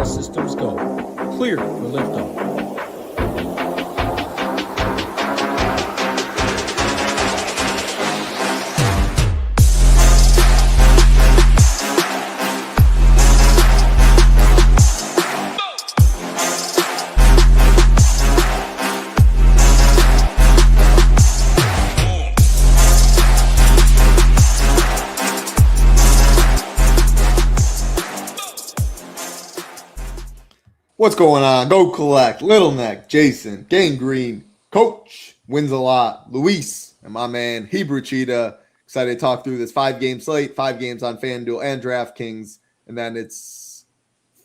All systems go. Clear for liftoff. What's going on? Go Collect, Little Neck, Jason, Gang Green, Coach, Wins a Lot, Luis, and my man Hebrewcheetah. Excited to talk through this 5-game slate, 5 games on FanDuel and DraftKings. And then it's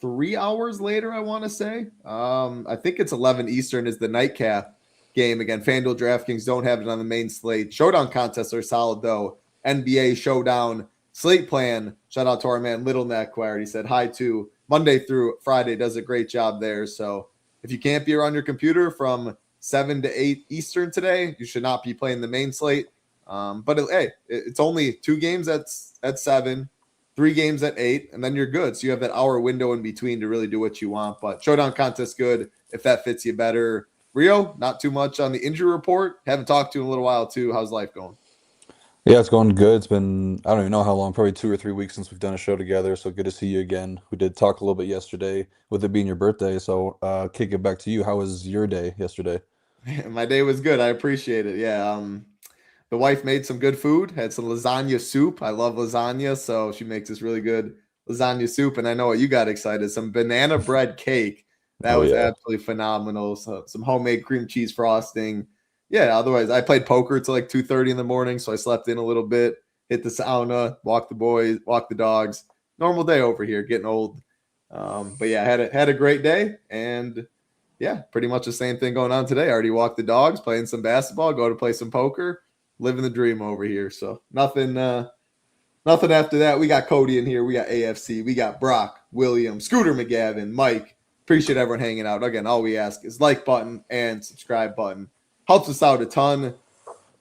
3 hours later, I want to say. I think it's 11 Eastern is the nightcap game. Again, FanDuel, DraftKings don't have it on the main slate. Showdown contests are solid, though. NBA Showdown slate plan. Shout out to our man Little Neck, who I already said hi to. Monday through Friday does a great job there. So if you can't be around your computer from 7 to 8 Eastern today, you should not be playing the main slate. But it's only 2 games at 7, 3 games at 8, and then you're good. So you have that hour window in between to really do what you want. But Showdown contest good if that fits you better. Rio, not too much on the injury report. Haven't talked to you in a little while too. How's life going? Yeah, it's going good. It's been, I don't even know how long, probably 2 or 3 weeks since we've done a show together. So good to see you again. We did talk a little bit yesterday with it being your birthday. So kick it back to you. How was your day yesterday? My day was good. I appreciate it. Yeah. The wife made some good food, had some lasagna soup. I love lasagna. So she makes this really good lasagna soup. And I know what you got excited. Some banana bread cake. That was absolutely phenomenal. So some homemade cream cheese frosting. Yeah, otherwise I played poker till like 2:30 in the morning, so I slept in a little bit, hit the sauna, walked the boys, walked the dogs. Normal day over here, getting old. But yeah, had a great day, and yeah, pretty much the same thing going on today. I already walked the dogs, playing some basketball, go to play some poker, living the dream over here. So nothing after that. We got Cody in here, we got AFC, we got Brock, William, Scooter McGavin, Mike. Appreciate everyone hanging out. Again, all we ask is like button and subscribe button. Helps us out a ton.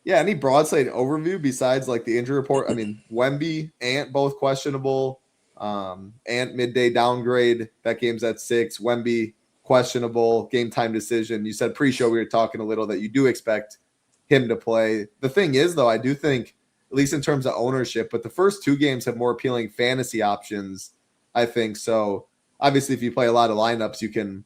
Yeah, any broad slate overview besides like the injury report? I mean, Wemby, Ant both questionable. Ant midday downgrade. That game's at 6. Wemby questionable. Game time decision. You said pre-show we were talking a little that you do expect him to play. The thing is, though, I do think, at least in terms of ownership, but the first 2 games have more appealing fantasy options, I think. So obviously, if you play a lot of lineups, you can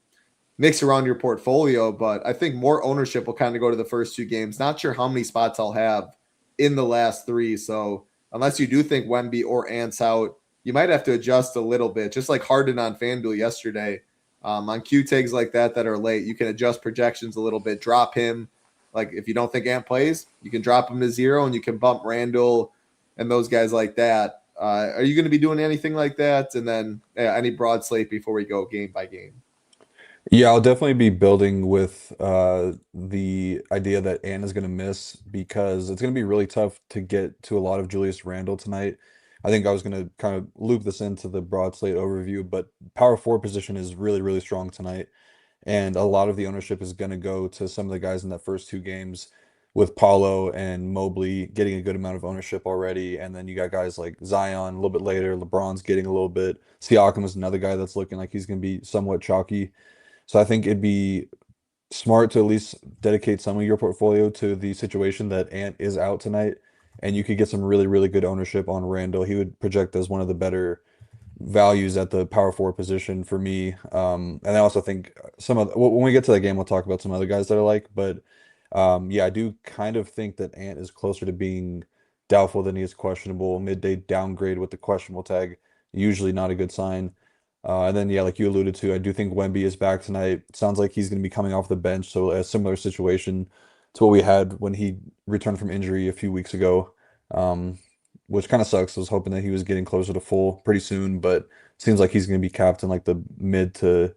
mix around your portfolio, but I think more ownership will kind of go to the first 2 games. Not sure how many spots I'll have in the last 3. So unless you do think Wemby or Ant's out, you might have to adjust a little bit, just like Harden on FanDuel yesterday. On Q tags like that are late, you can adjust projections a little bit, drop him. Like if you don't think Ant plays, you can drop him to 0 and you can bump Randall and those guys like that. Are you going to be doing anything like that? And then any broad slate before we go game by game? Yeah, I'll definitely be building with the idea that Ant is going to miss because it's going to be really tough to get to a lot of Julius Randle tonight. I think I was going to kind of loop this into the broad slate overview, but power forward position is really, really strong tonight. And a lot of the ownership is going to go to some of the guys in that first 2 games with Paulo and Mobley getting a good amount of ownership already. And then you got guys like Zion a little bit later. LeBron's getting a little bit. Siakam is another guy that's looking like he's going to be somewhat chalky. So I think it'd be smart to at least dedicate some of your portfolio to the situation that Ant is out tonight, and you could get some really, really good ownership on Randall. He would project as one of the better values at the power forward position for me. And I also think when we get to that game, we'll talk about some other guys that I like. But yeah, I do kind of think that Ant is closer to being doubtful than he is questionable. Midday downgrade with the questionable tag, usually not a good sign. And then, yeah, like you alluded to, I do think Wemby is back tonight. Sounds like he's going to be coming off the bench. So a similar situation to what we had when he returned from injury a few weeks ago, which kind of sucks. I was hoping that he was getting closer to full pretty soon, but seems like he's going to be capped in like the mid to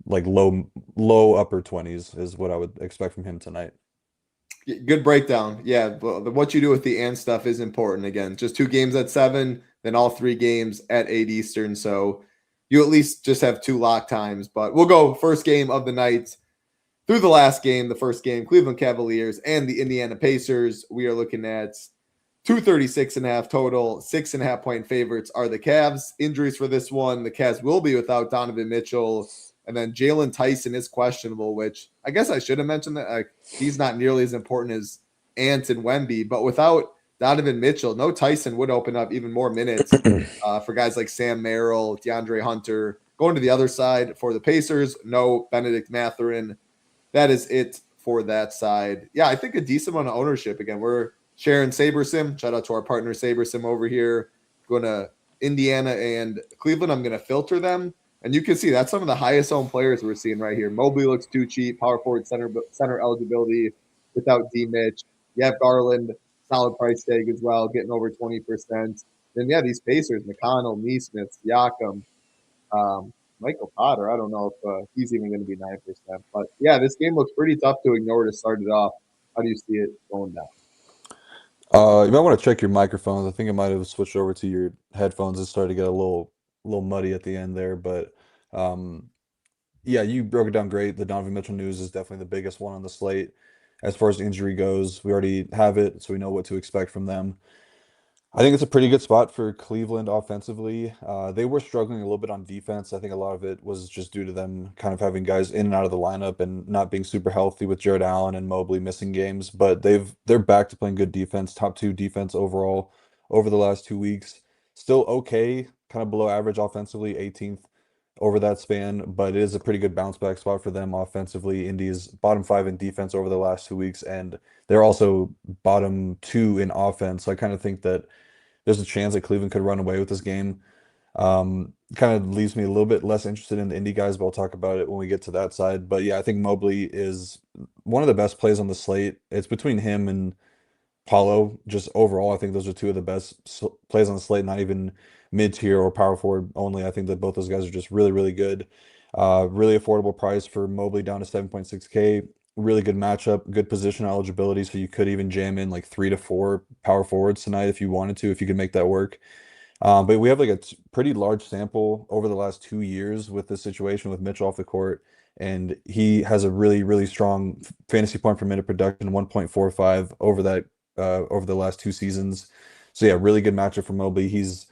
like low upper 20s is what I would expect from him tonight. Good breakdown. Yeah, but what you do with the and stuff is important. Again, just 2 games at 7, then all 3 games at 8 Eastern. So you at least just have 2 lock times. But we'll go first game of the night through the last game, the first game, Cleveland Cavaliers and the Indiana Pacers. We are looking at 236.5 total, 6.5 point favorites are the Cavs. Injuries for this one, the Cavs will be without Donovan Mitchell. And then Jalen Tyson is questionable, which I guess I should have mentioned that he's not nearly as important as Ant and Wemby. But without Donovan Mitchell, no Tyson would open up even more minutes for guys like Sam Merrill, DeAndre Hunter. Going to the other side for the Pacers, no Benedict Mathurin. That is it for that side. Yeah, I think a decent amount of ownership. Again, we're sharing SaberSim. Shout out to our partner SaberSim over here. Going to Indiana and Cleveland. I'm going to filter them. And you can see that's some of the highest owned players we're seeing right here. Mobley looks too cheap. Power forward center eligibility without D-Mitch. You have Garland, solid price tag as well, getting over 20%. Then, yeah, these Pacers, McConnell, Neesmith, Siakam, Michael Potter. I don't know if he's even going to be 9%. But, yeah, this game looks pretty tough to ignore to start it off. How do you see it going down? You might want to check your microphones. I think I might have switched over to your headphones and started to get a little muddy at the end there. But yeah, you broke it down great. The Donovan Mitchell news is definitely the biggest one on the slate. As far as injury goes, we already have it, so we know what to expect from them. I think it's a pretty good spot for Cleveland offensively. They were struggling a little bit on defense. I think a lot of it was just due to them kind of having guys in and out of the lineup and not being super healthy with Jared Allen and Mobley missing games. But they're back to playing good defense, top two defense overall over the last 2 weeks. Still okay, kind of below average offensively, 18th over that span, but it is a pretty good bounce back spot for them offensively. Indy's bottom five in defense over the last 2 weeks, and they're also bottom two in offense. So I kind of think that there's a chance that Cleveland could run away with this game. Kind of leaves me a little bit less interested in the Indy guys, but I'll talk about it when we get to that side. But yeah, I think Mobley is one of the best plays on the slate. It's between him and Paulo. Just overall, I think those are two of the best plays on the slate, not even mid-tier or power forward only. I think that both those guys are just really, really good. Really affordable price for Mobley down to 7.6K. Really good matchup, good position eligibility, so you could even jam in like 3 to 4 power forwards tonight if you wanted to, if you could make that work. But we have like a pretty large sample over the last 2 years with this situation with Mitchell off the court, and he has a really, really strong fantasy point per minute production, 1.45 over that over the last 2 seasons. So yeah, really good matchup for Mobley. He's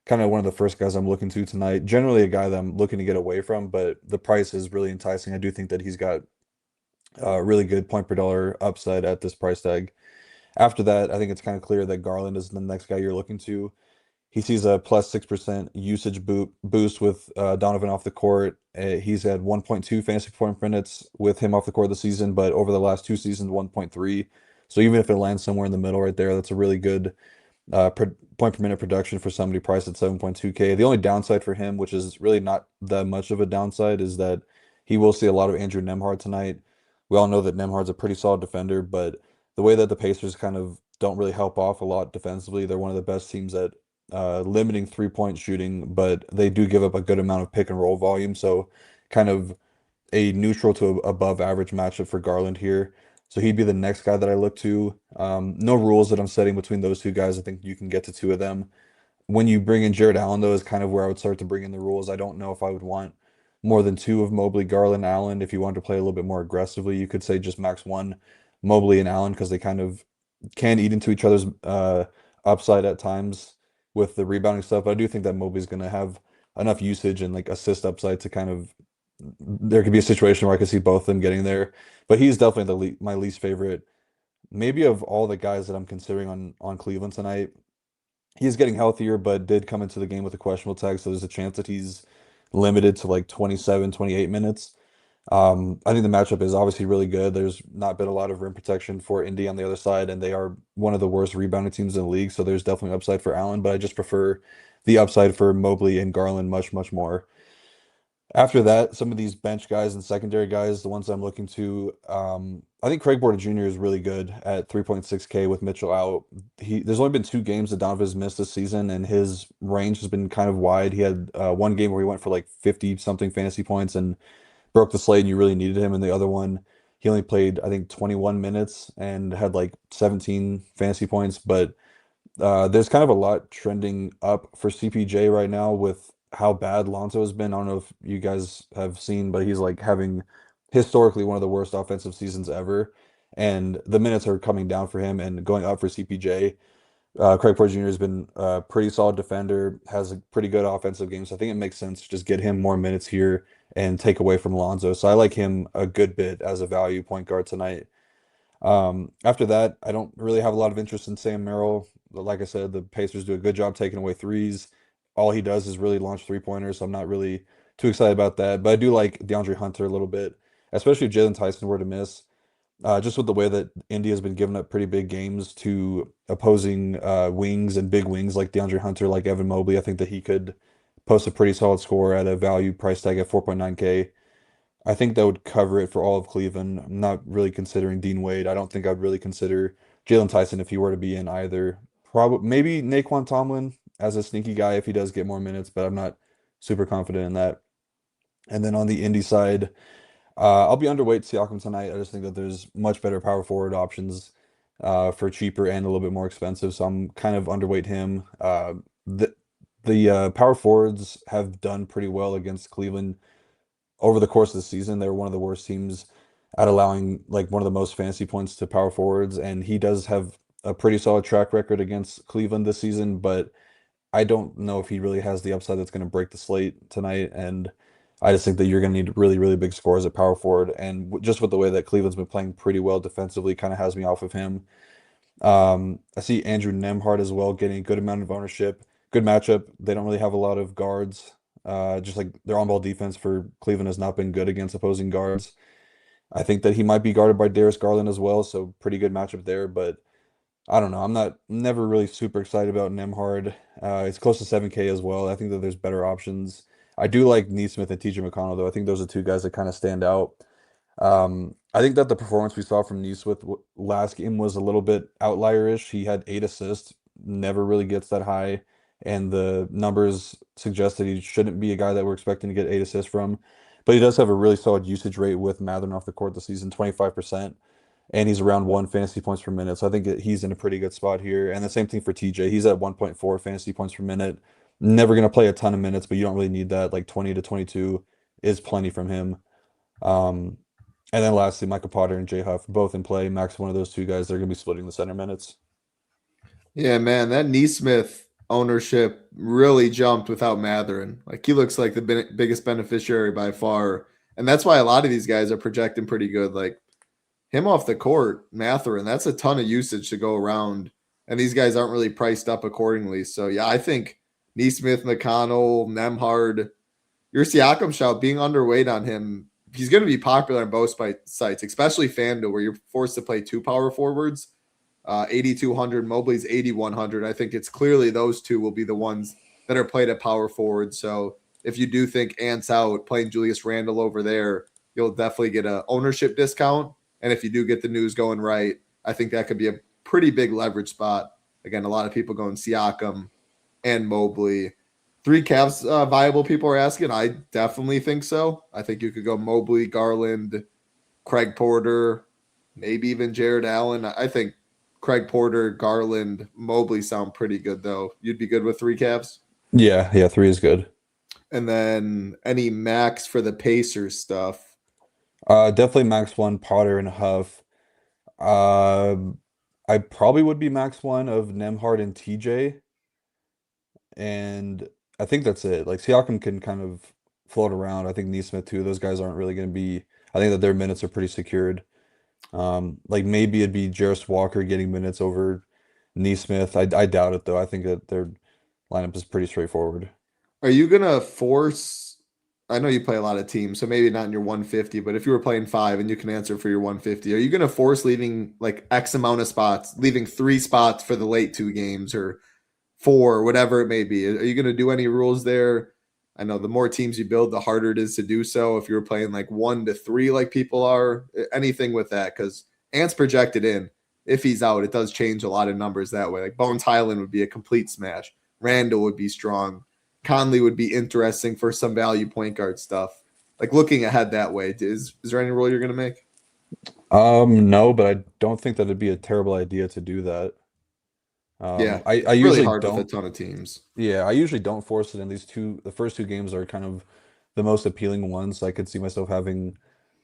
kind of one of the first guys I'm looking to tonight. Generally a guy that I'm looking to get away from, but the price is really enticing. I do think that he's got really good point per dollar upside at this price tag. After that, I think it's kind of clear that Garland is the next guy you're looking to. He sees a plus 6% usage boost with Donovan off the court. He's had 1.2 fantasy point minutes with him off the court this season, but over the last 2 seasons, 1.3. So even if it lands somewhere in the middle right there, that's a really good point per minute production for somebody priced at 7.2K. The only downside for him, which is really not that much of a downside, is that he will see a lot of Andrew Nembhard tonight. We all know that Nembhard's a pretty solid defender, but the way that the Pacers kind of don't really help off a lot defensively, they're one of the best teams at limiting 3-point shooting, but they do give up a good amount of pick and roll volume. So kind of a neutral to above average matchup for Garland here. So he'd be the next guy that I look to. No rules that I'm setting between those two guys. I think you can get to two of them. When you bring in Jared Allen, though, is kind of where I would start to bring in the rules. I don't know if I would want more than two of Mobley, Garland, Allen. If you wanted to play a little bit more aggressively, you could say just max one Mobley and Allen because they kind of can eat into each other's upside at times with the rebounding stuff. But I do think that Mobley's going to have enough usage and like assist upside to kind of there could be a situation where I could see both of them getting there. But he's definitely my least favorite. Maybe of all the guys that I'm considering on Cleveland tonight, he's getting healthier, but did come into the game with a questionable tag, so there's a chance that he's limited to like 27, 28 minutes. I think the matchup is obviously really good. There's not been a lot of rim protection for Indy on the other side, and they are one of the worst rebounding teams in the league, so there's definitely upside for Allen, but I just prefer the upside for Mobley and Garland much, much more. After that, some of these bench guys and secondary guys, the ones I'm looking to, I think Craig Porter Jr. is really good at 3.6K with Mitchell out. There's only been 2 games that Donovan's missed this season, and his range has been kind of wide. He had one game where he went for like 50 something fantasy points and broke the slate, and you really needed him. And the other one, he only played, I think, 21 minutes and had like 17 fantasy points. But there's kind of a lot trending up for CPJ right now with how bad Lonzo has been. I don't know if you guys have seen, but he's like having historically one of the worst offensive seasons ever. And the minutes are coming down for him and going up for CPJ. Craig Porter Jr. has been a pretty solid defender, has a pretty good offensive game, so I think it makes sense to just get him more minutes here and take away from Lonzo. So I like him a good bit as a value point guard tonight. After that, I don't really have a lot of interest in Sam Merrill. But like I said, the Pacers do a good job taking away threes. All he does is really launch three-pointers, so I'm not really too excited about that. But I do like DeAndre Hunter a little bit, especially if Jalen Tyson were to miss. Just with the way that India has been giving up pretty big games to opposing wings and big wings like DeAndre Hunter, like Evan Mobley, I think that he could post a pretty solid score at a value price tag at 4.9K. I think that would cover it for all of Cleveland. I'm not really considering Dean Wade. I don't think I'd really consider Jalen Tyson if he were to be in either. Probably maybe Naquan Tomlin as a sneaky guy if he does get more minutes, but I'm not super confident in that. And then on the indie side, I'll be underweight Siakam tonight. I just think that there's much better power forward options for cheaper and a little bit more expensive. So I'm kind of underweight him. The power forwards have done pretty well against Cleveland over the course of the season. They were one of the worst teams at allowing like one of the most fantasy points to power forwards, and he does have a pretty solid track record against Cleveland this season, but I don't know if he really has the upside that's going to break the slate tonight. And I just think that you're going to need really, really big scores at power forward. And just with the way that Cleveland's been playing pretty well defensively, kind of has me off of him. I see Andrew Nemhard as well getting a good amount of ownership. Good matchup. They don't really have a lot of guards. Just like their on-ball defense for Cleveland has not been good against opposing guards. I think that he might be guarded by Darius Garland as well, so pretty good matchup there. But I don't know. I'm not never really super excited about Nemhard. It's close to 7K as well. I think that there's better options. I do like Neesmith and TJ McConnell though. I think those are two guys that kind of stand out. I think that the performance we saw from Neesmith last game was a little bit outlierish. He had 8 assists, never really gets that high, and the numbers suggest that he shouldn't be a guy that we're expecting to get 8 assists from. But he does have a really solid usage rate with Matherin off the court this season, 25%, and he's around 1 fantasy points per minute. So I think that he's in a pretty good spot here. And the same thing for TJ. He's at 1.4 fantasy points per minute. Never going to play a ton of minutes, but you don't really need that. Like 20 to 22 is plenty from him. Um, and then lastly, Michael Potter and Jay Huff, both in play. Max, one of those two guys, they're going to be splitting the center minutes. Yeah, man, that Neesmith ownership really jumped without Matherin. Like he looks like the biggest beneficiary by far, and that's why a lot of these guys are projecting pretty good. Like him off the court, Matherin, that's a ton of usage to go around, and these guys aren't really priced up accordingly. So yeah, I think Neesmith, McConnell, Nemhard, your Siakam shout being underweight on him. He's going to be popular on both sites, especially FanDuel, where you're forced to play two power forwards. 8,200, Mobley's 8,100. I think it's clearly those two will be the ones that are played at power forward. So if you do think Ant's out, playing Julius Randle over there, you'll definitely get an ownership discount. And if you do get the news going right, I think that could be a pretty big leverage spot. Again, a lot of people going Siakam and Mobley. 3 Cavs viable people are asking. I definitely think so. I think you could go Mobley, Garland, Craig Porter, maybe even Jared Allen. I think Craig Porter, Garland, Mobley sound pretty good, though. You'd be good with 3 Cavs? Yeah, 3 is good. And then any max for the Pacers stuff? Definitely max one, Potter and Huff. Uh, I probably would be max one of Nemhard and TJ. And I think that's it. Like Siakam can kind of float around. I think Neesmith too. Those guys aren't really going to be. I think that their minutes are pretty secured. Like maybe it'd be Jarris Walker getting minutes over Neesmith. I doubt it though. I think that their lineup is pretty straightforward. Are you going to force? I know you play a lot of teams, so maybe not in your 150, but if you were playing 5 and you can answer for your 150, are you going to force leaving like X amount of spots, leaving 3 spots for the late 2 games or 4, whatever it may be? Are you going to do any rules there? I know the more teams you build, the harder it is to do so. If you're playing like 1 to 3, like people are, anything with that, because Ant's projected in. If he's out, it does change a lot of numbers that way. Like Bones Highland would be a complete smash. Randall would be strong. Conley would be interesting for some value point guard stuff. Like looking ahead that way, is there any rule you're going to make? No, but I don't think that it'd be a terrible idea to do that. Yeah, I it's really usually hard with a don't. ton of teams. Yeah, I usually don't force it in these two. The first 2 games are kind of the most appealing ones. I could see myself having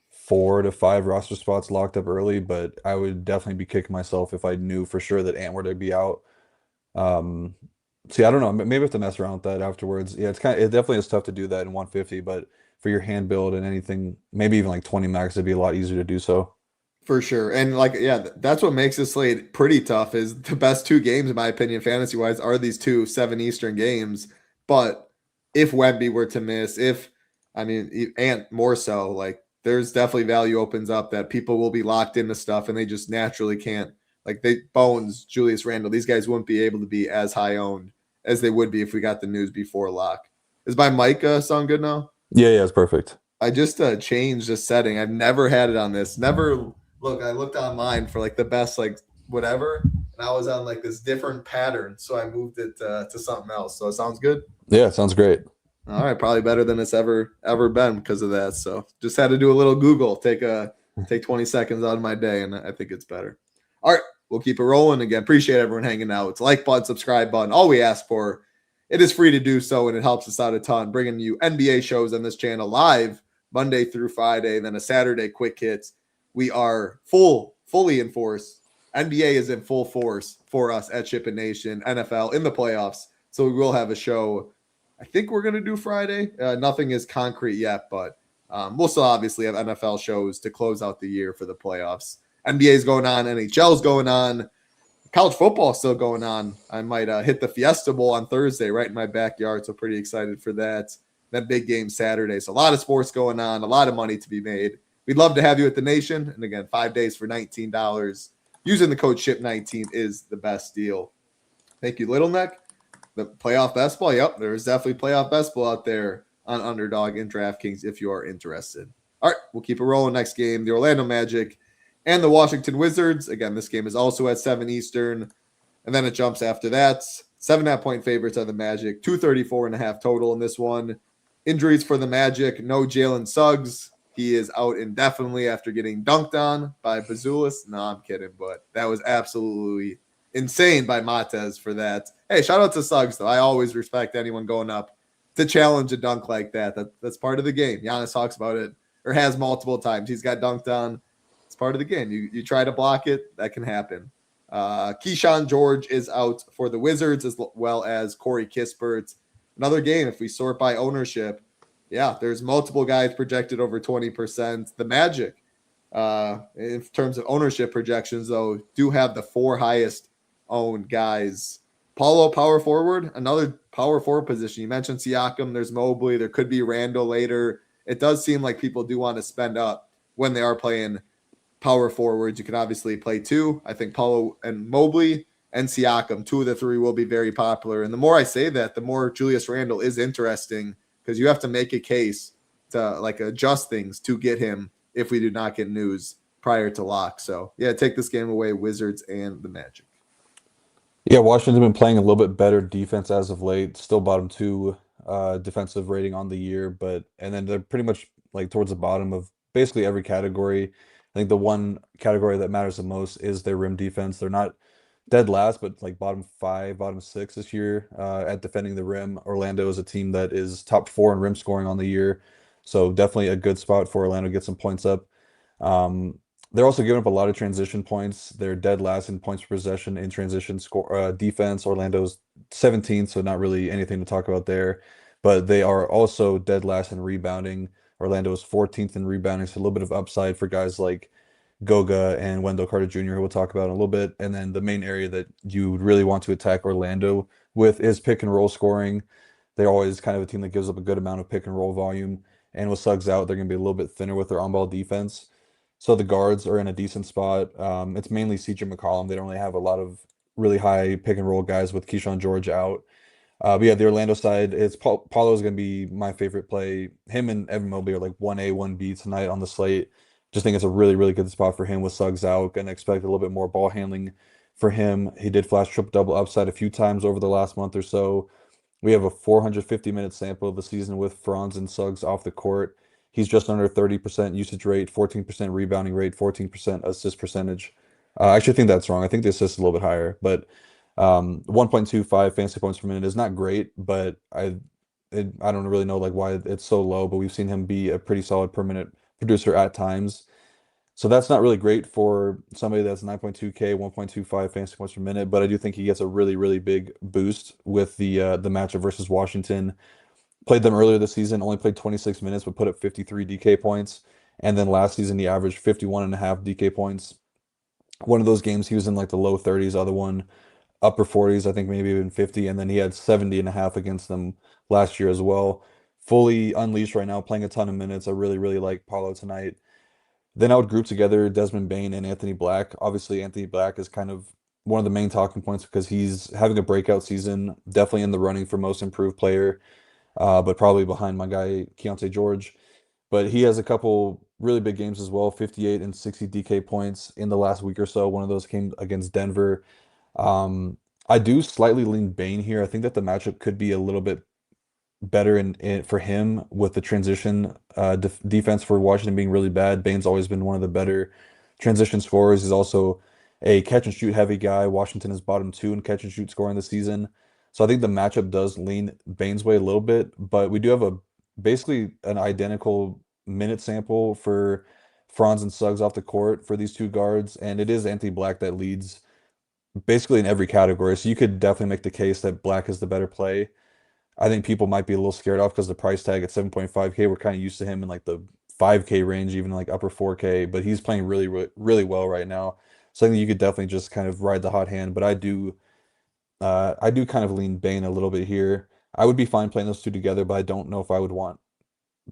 4 to 5 roster spots locked up early, but I would definitely be kicking myself if I knew for sure that Ant were to be out. See, I don't know. Maybe I have to mess around with that afterwards. Yeah, it definitely is tough to do that in 150, but for your hand build and anything, maybe even like 20 max, it'd be a lot easier to do so. For sure. And like, yeah, that's what makes this slate pretty tough is the best two games, in my opinion, fantasy wise, are these two 7 Eastern games. But if Wemby were to miss, and more so, like there's definitely value opens up that people will be locked into stuff and they just naturally can't, like Bones, Julius Randle, these guys wouldn't be able to be as high owned as they would be if we got the news before lock. Is my mic sound good now? Yeah, it's perfect. I just changed the setting. I've never had it on this. Never look. I looked online for like the best like whatever, and I was on like this different pattern, so I moved it to something else. So it sounds good. Yeah, it sounds great. All right, probably better than it's ever been because of that. So just had to do a little Google. Take 20 seconds out of my day, and I think it's better. All right, we'll keep it rolling again. Appreciate everyone hanging out. It's like button, subscribe button. All we ask for. It is free to do so, and it helps us out a ton. Bringing you NBA shows on this channel live Monday through Friday, then a Saturday quick hits. We are fully in force. NBA is in full force for us at Chip and Nation, NFL in the playoffs. So we will have a show. I think we're going to do Friday. Nothing is concrete yet, but we'll still obviously have NFL shows to close out the year for the playoffs. NBA is going on. NHL is going on. College football is still going on. I might hit the Fiesta Bowl on Thursday right in my backyard, so pretty excited for that. That big game Saturday. So a lot of sports going on, a lot of money to be made. We'd love to have you at the Nation. And again, 5 days for $19. Using the code SHIP19 is the best deal. Thank you, Little Neck. The playoff best ball. Yep, there's definitely playoff best ball out there on Underdog and DraftKings if you are interested. All right, we'll keep it rolling. Next game, the Orlando Magic and the Washington Wizards. Again, this game is also at 7 Eastern. And then it jumps after that. 7.5 point favorites are the Magic. 234.5 total in this one. Injuries for the Magic. No Jalen Suggs. He is out indefinitely after getting dunked on by Bazulis. No, I'm kidding, but that was absolutely insane by Matez for that. Hey, shout out to Suggs, though. I always respect anyone going up to challenge a dunk like that. That's part of the game. Giannis talks about it, or has multiple times. He's got dunked on. It's part of the game. You try to block it, that can happen. Keyshawn George is out for the Wizards, as well as Corey Kispert. Another game, if we sort by ownership, yeah, there's multiple guys projected over 20%. The Magic, in terms of ownership projections, though, do have the 4 highest owned guys. Paulo, power forward, another power forward position. You mentioned Siakam. There's Mobley. There could be Randall later. It does seem like people do want to spend up when they are playing power forwards. You can obviously play 2. I think Paulo and Mobley and Siakam, 2 of the 3 will be very popular. And the more I say that, the more Julius Randle is interesting because you have to make a case to like adjust things to get him if we do not get news prior to lock. So yeah, take this game away, Wizards and the Magic. Yeah, Washington's been playing a little bit better defense as of late. Still bottom 2 defensive rating on the year, and then they're pretty much like towards the bottom of basically every category. I think the one category that matters the most is their rim defense. They're not dead last, but like bottom 5, bottom 6 this year at defending the rim. Orlando is a team that is top 4 in rim scoring on the year. So definitely a good spot for Orlando to get some points up. They're also giving up a lot of transition points. They're dead last in points per possession in transition score defense. Orlando's 17th, so not really anything to talk about there. But they are also dead last in rebounding. Orlando is 14th in rebounding, so a little bit of upside for guys like Goga and Wendell Carter Jr., who we'll talk about in a little bit. And then the main area that you really want to attack Orlando with is pick and roll scoring. They're always kind of a team that gives up a good amount of pick and roll volume. And with Suggs out, they're going to be a little bit thinner with their on-ball defense. So the guards are in a decent spot. It's mainly CJ McCollum. They don't really have a lot of really high pick and roll guys with Keyshawn George out. But yeah, the Orlando side, Paulo is going to be my favorite play. Him and Evan Mobley are like 1A, 1B tonight on the slate. Just think it's a really, really good spot for him with Suggs out. Going to expect a little bit more ball handling for him. He did flash triple-double upside a few times over the last month or so. We have a 450-minute sample of the season with Franz and Suggs off the court. He's just under 30% usage rate, 14% rebounding rate, 14% assist percentage. I actually think that's wrong. I think the assist is a little bit higher, but 1.25 fantasy points per minute is not great, but I don't really know like why it's so low, but we've seen him be a pretty solid per minute producer at times. So that's not really great for somebody that's 9.2K, 1.25 fantasy points per minute, but I do think he gets a really, really big boost with the matchup versus Washington. Played them earlier this season, only played 26 minutes, but put up 53 DK points. And then last season, he averaged 51 and a half DK points. One of those games, he was in like the low 30s, other one upper 40s, I think maybe even 50. And then he had 70 and a half against them last year as well. Fully unleashed right now, playing a ton of minutes. I really, really like Paulo tonight. Then I would group together Desmond Bane and Anthony Black. Obviously, Anthony Black is kind of one of the main talking points because he's having a breakout season, definitely in the running for most improved player, but probably behind my guy Keontae George. But he has a couple really big games as well, 58 and 60 DK points in the last week or so. One of those came against Denver. Um, I do slightly lean Bane here. I think that the matchup could be a little bit better in for him with the transition defense for Washington being really bad. Bane's always been one of the better transition scorers. He's also a catch and shoot heavy guy. Washington is bottom two in catch and shoot scoring this season. So I think the matchup does lean Bane's way a little bit, but we do have a basically an identical minute sample for Franz and Suggs off the court for these two guards, and it is Anthony Black that leads basically in every category. So you could definitely make the case that Black is the better play. I think people might be a little scared off because the price tag at 7.5K, we're kind of used to him in like the 5K range, even like upper 4K, but he's playing really, really, really well right now. So I think you could definitely just kind of ride the hot hand, but I do kind of lean Bane a little bit here. I would be fine playing those two together, but I don't know if I would want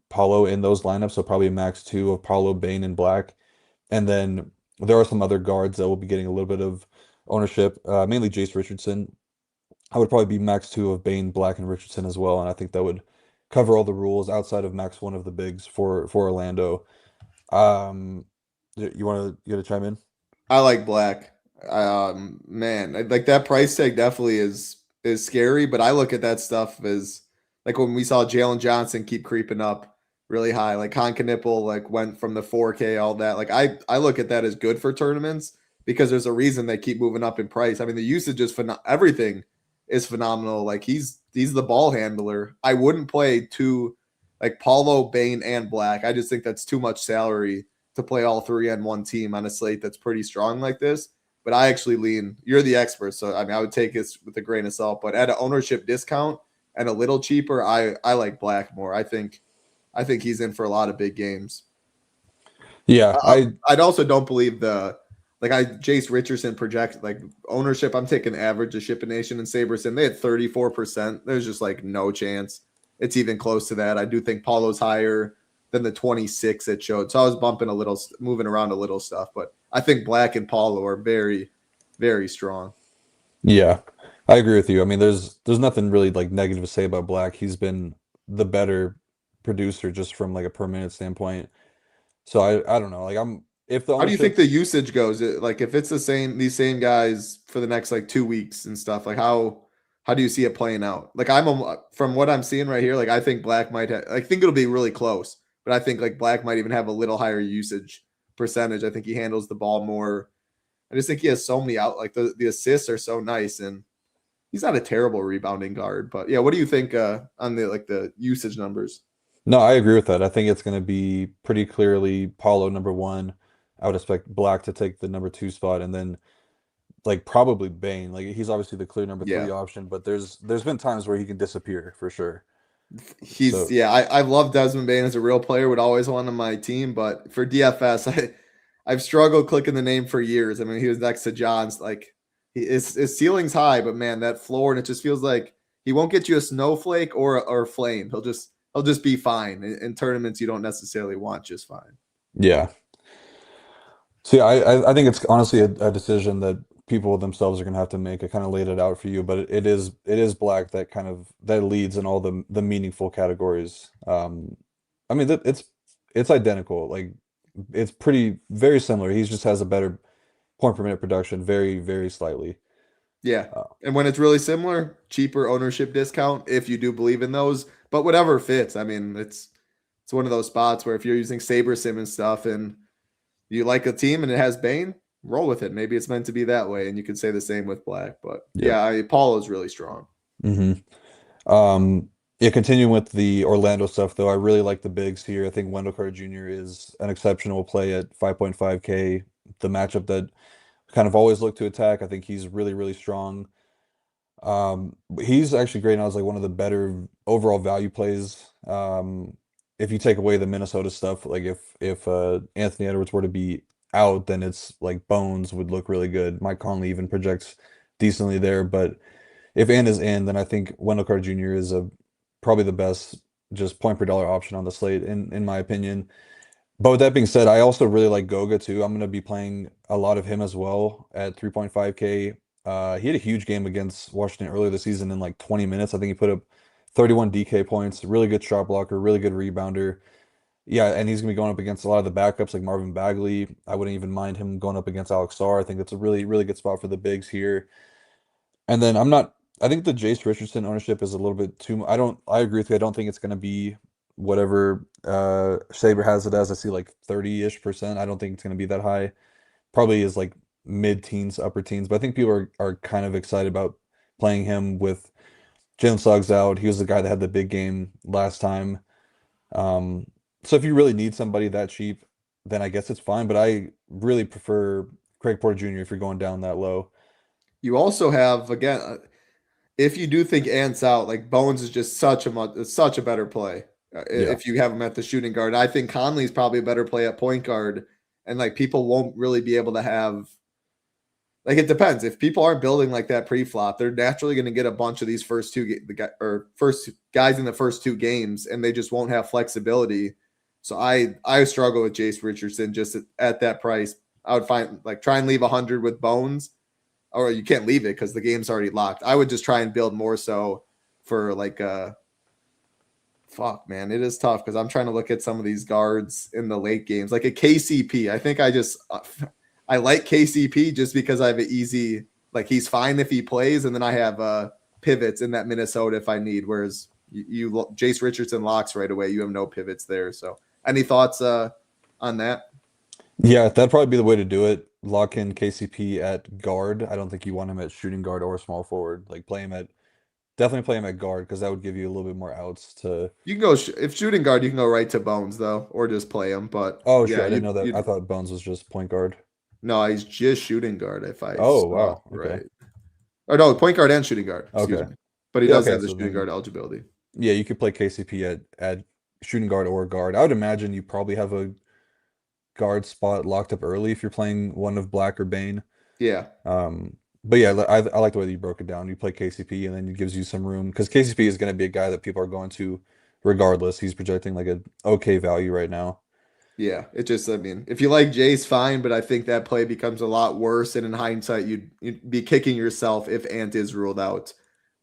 Paulo in those lineups, so probably a max two of Paulo, Bane, and Black. And then there are some other guards that will be getting a little bit of ownership, mainly Jace Richardson. I would probably be max two of Bane, Black, and Richardson as well, and I think that would cover all the rules outside of max one of the bigs for Orlando. You want to chime in? I like Black. Man, like that price tag definitely is scary, but I look at that stuff as like when we saw Jalen Johnson keep creeping up really high, like Concanipple like went from the 4K, all that. Like I look at that as good for tournaments because there's a reason they keep moving up in price. I mean, the usage is everything is phenomenal. Like he's the ball handler. I wouldn't play two like Paulo, Bane, and Black. I just think that's too much salary to play all three on one team on a slate that's pretty strong like this. But I actually lean, you're the expert. So, I mean, I would take this with a grain of salt. But at an ownership discount and a little cheaper, I like Black more. I think he's in for a lot of big games. Yeah, I'd also don't believe Jace Richardson project like ownership. I'm taking average of Ship Nation and Saberson. They had 34%. There's just like no chance it's even close to that. I do think Paulo's higher than the 26 it showed. So I was moving around a little stuff, but I think Black and Paulo are very, very strong. yeah, I agree with you. I mean, there's nothing really like negative to say about Black. He's been the better producer just from like a per minute standpoint. So I don't know. Like if the How do you think ownership the usage goes? Like if it's these same guys for the next like 2 weeks and stuff, like how do you see it playing out? Like from what I'm seeing right here, like I think Black might have, I think it'll be really close, but I think like Black might even have a little higher usage percentage. I think he handles the ball more. I just think he has so many out, like the assists are so nice, and he's not a terrible rebounding guard. But yeah, what do you think on the usage numbers? No, I agree with that. I think it's going to be pretty clearly Paulo number one. I would expect Black to take the number two spot, and then like probably Bane. Like he's obviously the clear number three Yeah, option, but there's been times where he can disappear for sure. he's So yeah. I love Desmond Bane as a real player. Would always want him on my team, but for DFS, I've struggled clicking the name for years. I mean, he was next to John's. Like his ceiling's high, but man, that floor, and it just feels like he won't get you a snowflake or a flame. He'll just be fine in tournaments you don't necessarily want just fine. yeah. See, I think it's honestly a decision that people themselves are going to have to make. I kind of laid it out for you, but it is Black that kind of that leads in all the meaningful categories. I mean it's identical. Like it's pretty very similar. He just has a better point per minute production, very very slightly. Yeah. Uh, And when it's really similar, cheaper ownership discount if you do believe in those, but whatever fits. I mean, it's one of those spots where if you're using Saber Sim and stuff and you like a team and it has Bane, roll with it. Maybe it's meant to be that way. And you could say the same with Black. But yep. yeah, Paul is really strong. hmm Um, Yeah, continuing with the Orlando stuff though, I really like the bigs here. I think Wendell Carter Jr. is an exceptional play at 5.5K. The matchup that kind of always look to attack. I think he's really, really strong. He's actually great now as like one of the better overall value plays. If you take away the Minnesota stuff, like if Anthony Edwards were to be out, then it's like Bones would look really good. Mike Conley even projects decently there, but if Ant is in, then I think Wendell Carter Jr. is a probably the best just point per dollar option on the slate in my opinion. But with that being said, I also really like Goga too. I'm going to be playing a lot of him as well at 3.5K. He had a huge game against Washington earlier this season in like 20 minutes. I think he put up 31 DK points, really good shot blocker, really good rebounder. Yeah, and he's going to be going up against a lot of the backups like Marvin Bagley. I wouldn't even mind him going up against Alex Sarr. I think that's a really, really good spot for the bigs here. And then I think the Jace Richardson ownership is a little bit too, I agree with you. I don't think it's going to be whatever Saber has it as. I see like 30-ish%. I don't think it's going to be that high. Probably is like mid-teens, upper teens, but I think people are kind of excited about playing him with Jalen Suggs out. He was the guy that had the big game last time. Um, so if you really need somebody that cheap, then I guess it's fine, but I really prefer Craig Porter Jr. if you're going down that low. You also have again, if you do think Ant's out, like Bones is just such a better play Yeah. if you have him at the shooting guard. I think Conley's probably a better play at point guard, and like people won't really be able to have. Like it depends. If people aren't building like that pre-flop, they're naturally going to get a bunch of these first guys in the first two games, and they just won't have flexibility. So I struggle with Jace Richardson just at that price. I would find like try and leave 100 with Bones, or you can't leave it because the game's already locked. I would just try and build more so for like fuck man, it is tough because I'm trying to look at some of these guards in the late games, like a KCP. I think I like KCP just because I have an easy, like he's fine if he plays, and then I have pivots in that Minnesota if I need. Whereas you Jace Richardson locks right away, you have no pivots there. So any thoughts on that? Yeah, that'd probably be the way to do it. Lock in KCP at guard. I don't think you want him at shooting guard or small forward. Like definitely play him at guard because that would give you a little bit more outs to. You can go if shooting guard, you can go right to Bones though, or just play him. But Oh, shit, yeah, I didn't know that. I you thought Bones was just point guard. no, he's just shooting guard if I Oh, saw it wow. Okay. right. Or no, point guard and shooting guard. Excuse Okay. me. But he Yeah, does okay. have the So shooting guard then, eligibility. yeah, you could play KCP at shooting guard or guard. I would imagine you probably have a guard spot locked up early if you're playing one of Black or Bane. Yeah. But yeah, I like the way that you broke it down. You play KCP and then it gives you some room because KCP is going to be a guy that people are going to regardless. He's projecting like an okay value right now. Yeah. It just, I mean, if you like Jace, fine, but I think that play becomes a lot worse. And in hindsight, you'd be kicking yourself if Ant is ruled out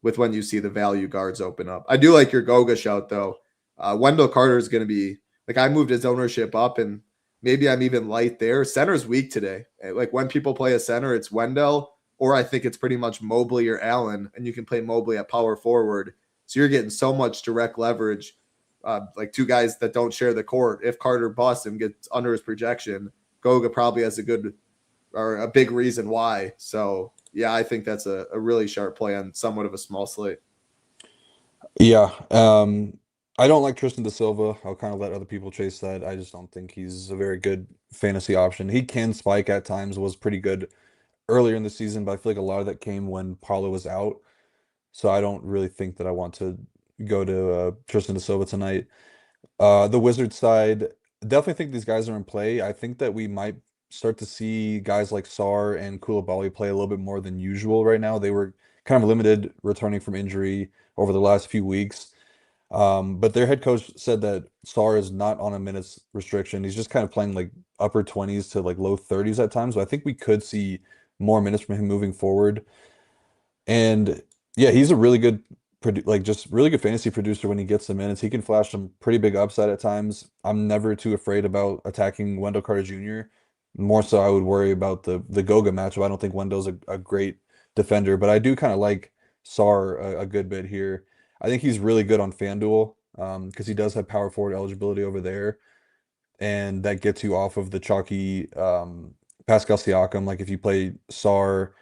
with when you see the value guards open up. I do like your Goga shout though. Wendell Carter is going to be like, I moved his ownership up and maybe I'm even light there. Center's weak today. Like when people play a center, it's Wendell, or I think it's pretty much Mobley or Allen, and you can play Mobley at power forward. So you're getting so much direct leverage, like two guys that don't share the court. If Carter busts and gets under his projection, Goga probably has a good or a big reason why. So yeah, I think that's a really sharp play on somewhat of a small slate. Yeah. I don't like Tristan da Silva. I'll kind of let other people chase that. I just don't think he's a very good fantasy option. He can spike at times, was pretty good earlier in the season, but I feel like a lot of that came when Paulo was out. So I don't really think that I want to go to Tristan da Silva tonight. The Wizards side, definitely think these guys are in play. I think that we might start to see guys like Sar and Koulibaly play a little bit more than usual right now. They were kind of limited returning from injury over the last few weeks. But their head coach said that Sar is not on a minutes restriction. He's just kind of playing like upper 20s to like low 30s at times. So I think we could see more minutes from him moving forward. And yeah, he's a really good, like just really good fantasy producer when he gets the minutes. He can flash some pretty big upside at times. I'm never too afraid about attacking Wendell Carter Jr. More so, I would worry about the Goga matchup. I don't think Wendell's a great defender, but I do kind of like Sar a good bit here. I think he's really good on FanDuel because he does have power forward eligibility over there, and that gets you off of the chalky Pascal Siakam. Like if you play Sar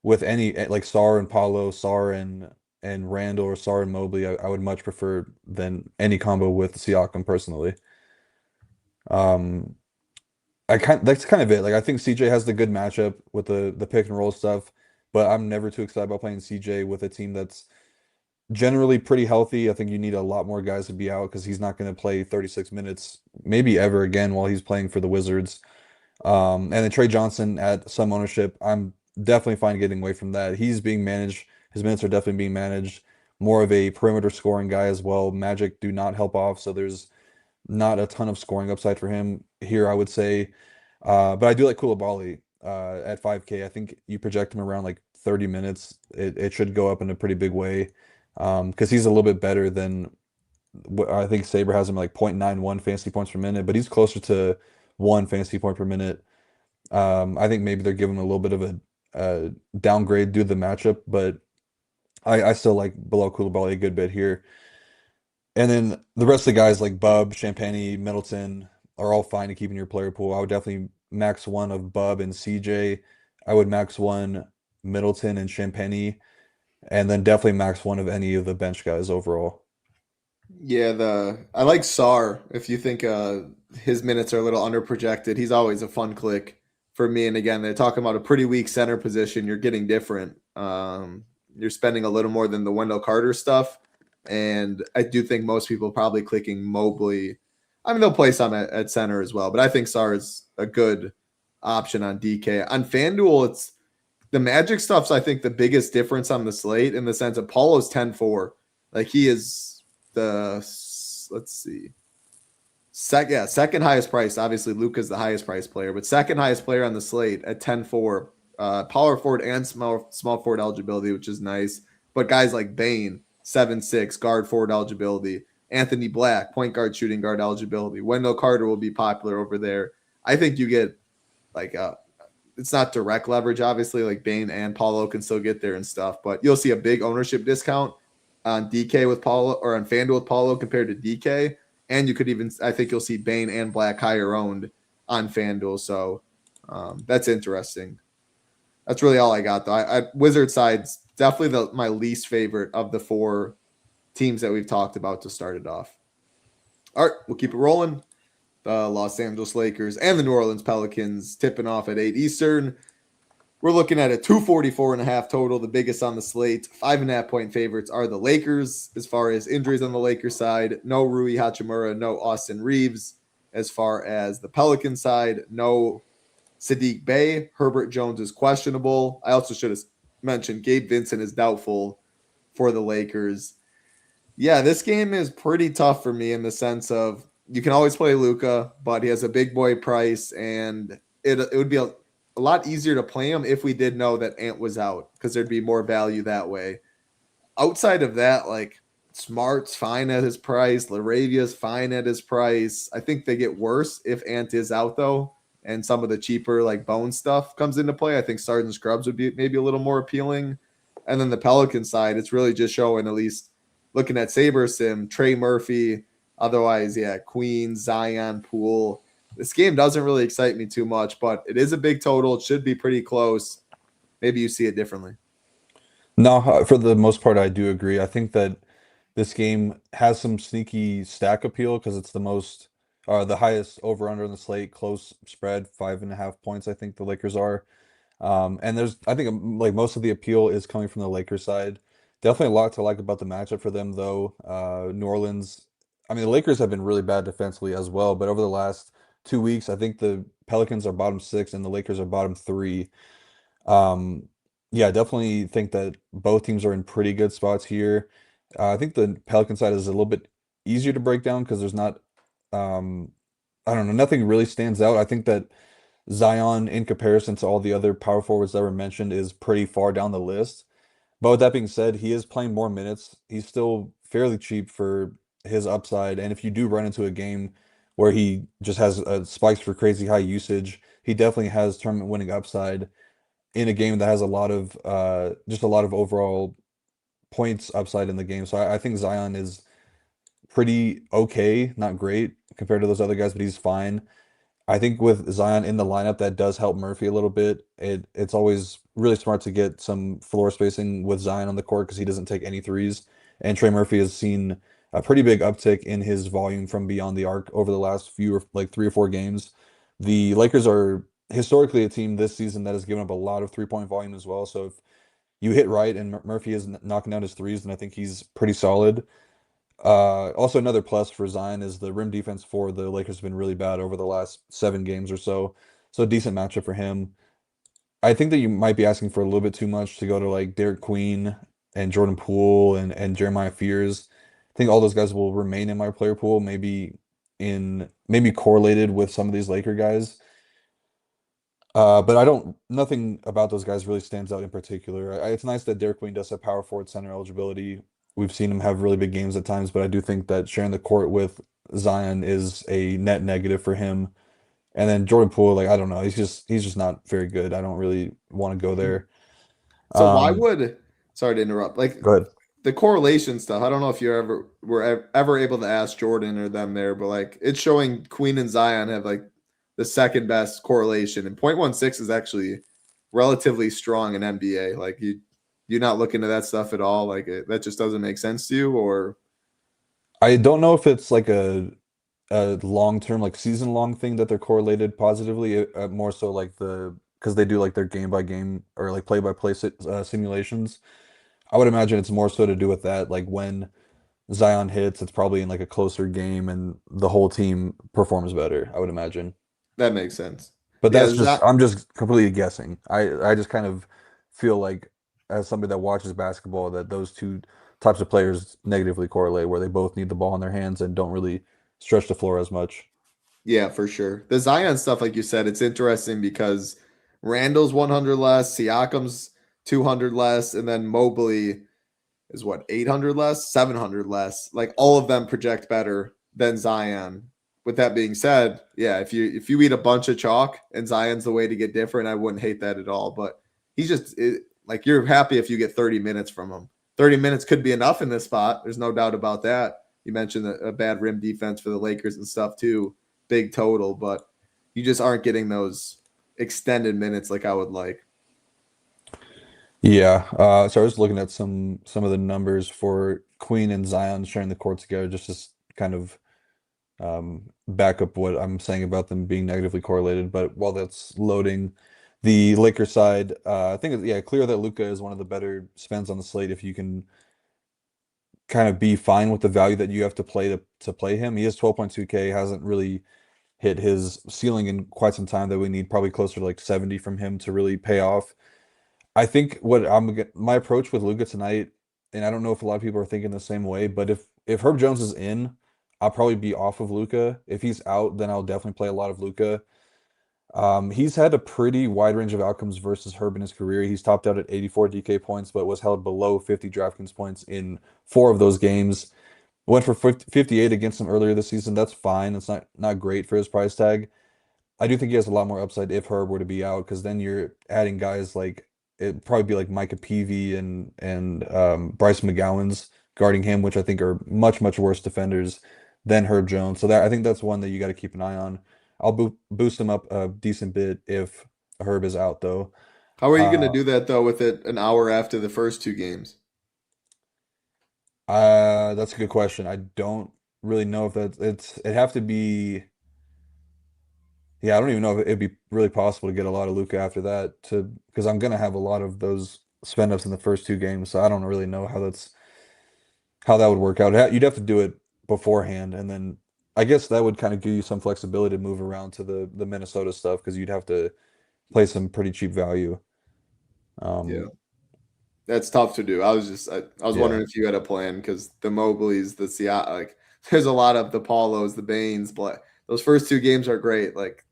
with any like Sar and Paulo, Sar and and Randall or Sarr and Mobley, I would much prefer than any combo with Siakam personally. Um, that's kind of it. Like I think CJ has the good matchup with the pick and roll stuff, but I'm never too excited about playing CJ with a team that's generally pretty healthy. I think you need a lot more guys to be out because he's not going to play 36 minutes, maybe ever again while he's playing for the Wizards. And then Trey Johnson at some ownership, I'm definitely fine getting away from that. He's being managed. His minutes are definitely being managed. More of a perimeter scoring guy as well. Magic do not help off, so there's not a ton of scoring upside for him here, I would say. But I do like Koulibaly at 5K. I think you project him around like 30 minutes. It should go up in a pretty big way because he's a little bit better than what I think Saber has him like 0.91 fantasy points per minute, but he's closer to 1 fantasy point per minute. I think maybe they're giving him a little bit of a downgrade due to the matchup, but I still like below Koulibaly a good bit here. And then the rest of the guys like Bub, Champagny, Middleton are all fine to keep in your player pool. I would definitely max one of Bub and CJ. I would max one Middleton and Champagny, and then definitely max one of any of the bench guys overall. Yeah, I like Sar. If you think his minutes are a little under projected, he's always a fun click for me. And again, they're talking about a pretty weak center position. You're getting different. You're spending a little more than the Wendell Carter stuff. And I do think most people probably clicking Mobley. I mean, they'll play some at center as well, but I think Sar is a good option on DK. On FanDuel, it's the Magic stuff's, I think, the biggest difference on the slate in the sense of Paulo's 10-4. Like he is let's see. Second highest price. Obviously, Luka's the highest price player, but second highest player on the slate at 10-4. Power forward and small forward eligibility, which is nice. But guys like Bane, 7-6, guard forward eligibility. Anthony Black, point guard, shooting guard eligibility. Wendell Carter will be popular over there. I think you get like it's not direct leverage, obviously. Like Bane and Paulo can still get there and stuff, but you'll see a big ownership discount on DK with Paulo or on FanDuel with Paulo compared to DK. And you could even, I think you'll see Bane and Black higher owned on FanDuel. So that's interesting. That's really all I got, though. Wizard side's definitely my least favorite of the four teams that we've talked about to start it off. All right, we'll keep it rolling. The Los Angeles Lakers and the New Orleans Pelicans tipping off at 8 Eastern. We're looking at a 244.5 total, the biggest on the slate. 5.5 point favorites are the Lakers. As far as injuries on the Lakers side, no Rui Hachimura, no Austin Reeves. As far as the Pelican side, no Sadiq Bey. Herbert Jones is questionable. I also should have mentioned Gabe Vincent is doubtful for the Lakers. Yeah, this game is pretty tough for me in the sense of you can always play Luka, but he has a big boy price, and it would be a lot easier to play him if we did know that Ant was out because there'd be more value that way. Outside of that, like Smart's fine at his price, Laravia's fine at his price. I think they get worse if Ant is out though, and some of the cheaper like bone stuff comes into play. I think Sergeant Scrubs would be maybe a little more appealing. And then the Pelican side, it's really just showing, at least looking at Saber Sim, Trey Murphy. Otherwise, yeah, Queen, Zion, Poole. This game doesn't really excite me too much, but it is a big total. It should be pretty close. Maybe you see it differently. No, for the most part, I do agree. I think that this game has some sneaky stack appeal because it's the highest over under on the slate, close spread, 5.5 points. I think the Lakers are. And I think like most of the appeal is coming from the Lakers side. Definitely a lot to like about the matchup for them, though. New Orleans, I mean, the Lakers have been really bad defensively as well, but over the last 2 weeks, I think the Pelicans are bottom six and the Lakers are bottom three. Um, yeah, I definitely think that both teams are in pretty good spots here. I think the Pelican side is a little bit easier to break down because there's not, um, I don't know, nothing really stands out. I think that Zion, in comparison to all the other power forwards that were mentioned, is pretty far down the list. But with that being said, he is playing more minutes. He's still fairly cheap for his upside. And if you do run into a game where he just has spikes for crazy high usage, he definitely has tournament winning upside in a game that has a lot of just a lot of overall points upside in the game. So I think Zion is pretty okay, not great compared to those other guys, but he's fine. I think with Zion in the lineup, that does help Murphy a little bit. It's always really smart to get some floor spacing with Zion on the court because he doesn't take any threes. And Trey Murphy has seen a pretty big uptick in his volume from beyond the arc over the last like 3 or 4 games. The Lakers are historically a team this season that has given up a lot of 3-point volume as well. So if you hit right and Murphy is knocking down his threes, then I think he's pretty solid. Also, another plus for Zion is the rim defense for the Lakers has been really bad over the last 7 games or so. So a decent matchup for him. I think that you might be asking for a little bit too much to go to like Derek Queen and Jordan Poole and Jeremiah Fears. I think all those guys will remain in my player pool, maybe correlated with some of these Laker guys. But nothing about those guys really stands out in particular. It's nice that Derek Queen does have power forward center eligibility. We've seen him have really big games at times, but I do think that sharing the court with Zion is a net negative for him. And then Jordan Poole, like I don't know, he's just not very good. I don't really want to go there. So why Um, would sorry to interrupt. Like go ahead. the correlation stuff, I don't know if you ever able to ask Jordan or them there, but like it's showing Queen and Zion have like the second best correlation, and 0.16 is actually relatively strong in NBA. Like you're not looking at that stuff at all. Like that just doesn't make sense to you, or I don't know if it's like a long-term, like season-long thing that they're correlated positively, more so like because they do like their game by game or like play-by-play simulations. I would imagine it's more so to do with that. Like when Zion hits, it's probably in like a closer game and the whole team performs better, I would imagine. that makes sense. But Yeah, I'm just completely guessing. I just kind of feel like as somebody that watches basketball that those two types of players negatively correlate where they both need the ball in their hands and don't really stretch the floor as much. yeah, for sure. The Zion stuff, like you said, it's interesting because Randall's 100 less, Siakam's 200 less, and then Mobley is what 800 less, 700 less. Like all of them project better than Zion. With that being said, yeah, if you eat a bunch of chalk and Zion's the way to get different, I wouldn't hate that at all. But he's like you're happy if you get 30 minutes from him. 30 minutes could be enough in this spot. There's no doubt about that. You mentioned a bad rim defense for the Lakers and stuff too. Big total, but you just aren't getting those extended minutes like I would like. Yeah. So I was looking at some of the numbers for Queen and Zion sharing the court together just to kind of back up what I'm saying about them being negatively correlated. But while that's loading, the Lakers side, I think clear that Luka is one of the better spends on the slate if you can kind of be fine with the value that you have to play to play him. He is 12.2K, hasn't really hit his ceiling in quite some time that we need probably closer to like 70 from him to really pay off. I think my approach with Luka tonight, and I don't know if a lot of people are thinking the same way, but if Herb Jones is in, I'll probably be off of Luka. If he's out, then I'll definitely play a lot of Luka. He's had a pretty wide range of outcomes versus Herb in his career. He's topped out at 84 DK points, but was held below 50 DraftKings points in 4 of those games. Went for 58 against him earlier this season. That's fine. It's not great for his price tag. I do think he has a lot more upside if Herb were to be out, because then you're adding guys like it'd probably be like Micah Peavy and Bryce McGowan's guarding him, which I think are much worse defenders than Herb Jones. So I think that's one that you got to keep an eye on. I'll boost him up a decent bit if Herb is out, though. How are you going to Uh, do that though with it an hour after the first two games? that's a good question. I don't really know if it'd have to be. Yeah, I don't even know if it'd be really possible to get a lot of Luka after that because I'm gonna have a lot of those spend ups in the first 2 games, so I don't really know how that would work out. You'd have to do it beforehand, and then I guess that would kind of give you some flexibility to move around to the Minnesota stuff because you'd have to play some pretty cheap value. Yeah. Um, That's tough to do. I was yeah, wondering if you had a plan because the Mobleys, the Seattle, like there's a lot of the Paulos, the Baines, but those first two games are great. Like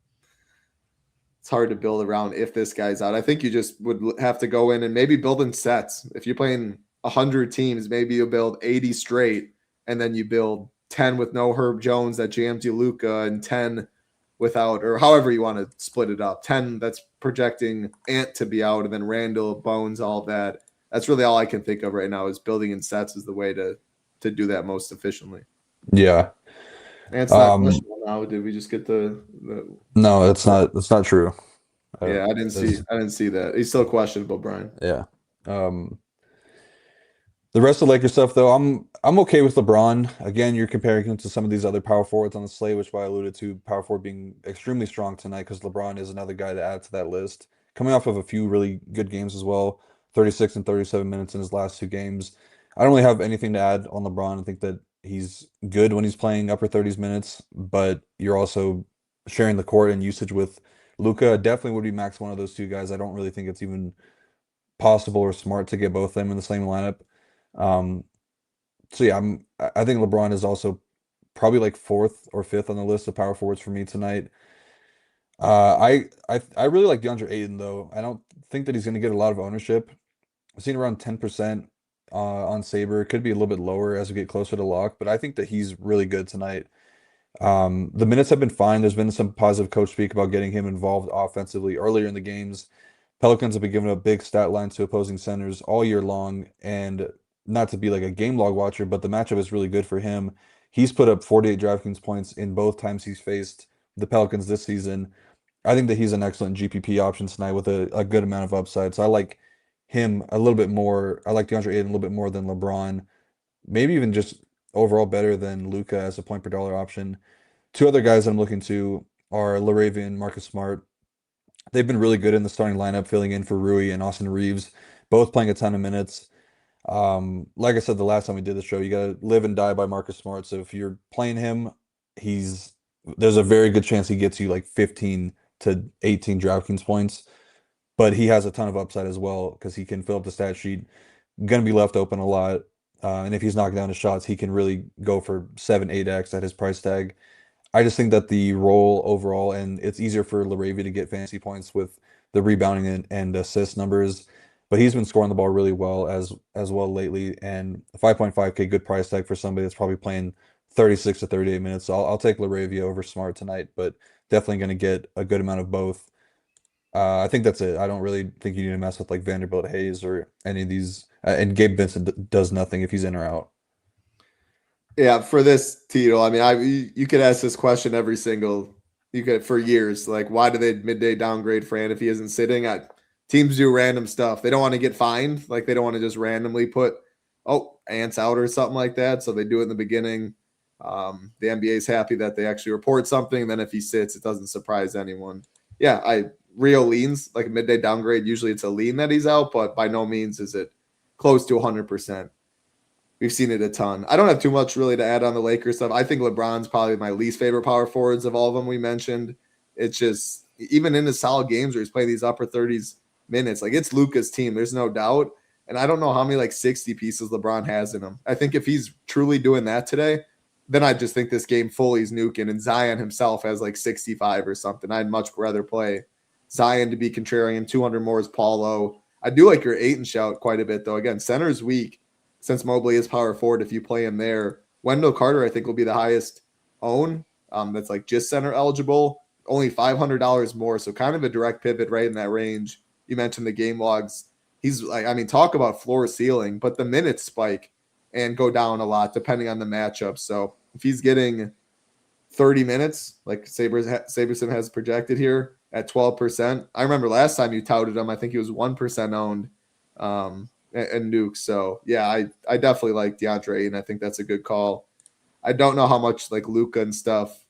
it's hard to build around if this guy's out. I think you just would have to go in and maybe build in sets. If you're playing 100 teams, maybe you build 80 straight, and then you build 10 with no Herb Jones that jams you Luca, and 10 without, or however you want to split it up. 10 that's projecting Ant to be out, and then Randall, Bones, all that. That's really all I can think of right now is building in sets is the way to do that most efficiently. yeah. And it's not questionable now. Did we just get the No, it's not. It's not true. Yeah, I didn't see that. He's still questionable, Brian. Yeah. The rest of the Lakers stuff, though, I'm okay with LeBron. Again, you're comparing him to some of these other power forwards on the slate, which I alluded to power forward being extremely strong tonight because LeBron is another guy to add to that list. Coming off of a few really good games as well, 36 and 37 minutes in his last two games. I don't really have anything to add on LeBron. I think that he's good when he's playing upper 30s minutes, but you're also sharing the court and usage with Luka. Definitely would be max one of those two guys. I don't really think it's even possible or smart to get both of them in the same lineup. So yeah, I think LeBron is also probably like fourth or fifth on the list of power forwards for me tonight. I really like DeAndre Ayton though. I don't think that he's going to get a lot of ownership. I've seen around 10% on Saber. It could be a little bit lower as we get closer to lock, but I think that he's really good tonight. The minutes have been fine. There's been some positive coach speak about getting him involved offensively earlier in the games. Pelicans have been giving up big stat lines to opposing centers all year long, and not to be like a game log watcher, but the matchup is really good for him. He's put up 48 DraftKings points in both times he's faced the Pelicans this season. I think that he's an excellent GPP option tonight with a good amount of upside. So I like him a little bit more. I like DeAndre Ayton a little bit more than LeBron. Maybe even just overall better than Luka as a point per dollar option. Two other guys I'm looking to are LaRavia and Marcus Smart. They've been really good in the starting lineup, filling in for Rui and Austin Reeves, both playing a ton of minutes. Like I said the last time we did the show, you got to live and die by Marcus Smart. So if you're playing him, there's a very good chance he gets you like 15 to 18 DraftKings points, but he has a ton of upside as well because he can fill up the stat sheet. Going to be left open a lot. And if he's knocking down his shots, he can really go for 7, 8x at his price tag. I just think that the role overall, and it's easier for LaRavia to get fantasy points with the rebounding and assist numbers, but he's been scoring the ball really well as well lately. And 5.5K good price tag for somebody that's probably playing 36 to 38 minutes. So I'll take LaRavia over Smart tonight, but definitely going to get a good amount of both. I think that's it. I don't really think you need to mess with like Vanderbilt Hayes or any of these. And Gabe Vincent does nothing if he's in or out. Yeah, for this, Tito, I mean, you could ask this question for years. Like, why do they midday downgrade Fran if he isn't sitting? Teams do random stuff. They don't want to get fined. Like, they don't want to just randomly put, Ant's out or something like that. So they do it in the beginning. The NBA is happy that they actually report something. Then if he sits, it doesn't surprise anyone. Yeah, Rio leans, like a midday downgrade. Usually it's a lean that he's out, but by no means is it close to 100%. We've seen it a ton. I don't have too much really to add on the Lakers stuff. I think LeBron's probably my least favorite power forwards of all of them we mentioned. It's just, even in his solid games where he's playing these upper 30s minutes, like it's Luka's team. There's no doubt. And I don't know how many like 60 pieces LeBron has in him. I think if he's truly doing that today, then I just think this game fully is nuking. And Zion himself has like 65 or something. I'd much rather play Zion to be contrarian. 200 more is Paulo. I do like your Ayton shout quite a bit, though. Again, center's weak. Since Mobley is power forward, if you play him there, Wendell Carter, I think, will be the highest own. That's like just center eligible, only $500 more. So kind of a direct pivot right in that range. You mentioned the game logs. He's like, I mean, talk about floor ceiling, but the minutes spike and go down a lot depending on the matchup. So if he's getting 30 minutes, like Saberson has projected here at 12%, I remember last time you touted him, I think he was 1% owned. And Nuke. So yeah, I definitely like DeAndre, and I think that's a good call. I don't know how much like Luka and stuff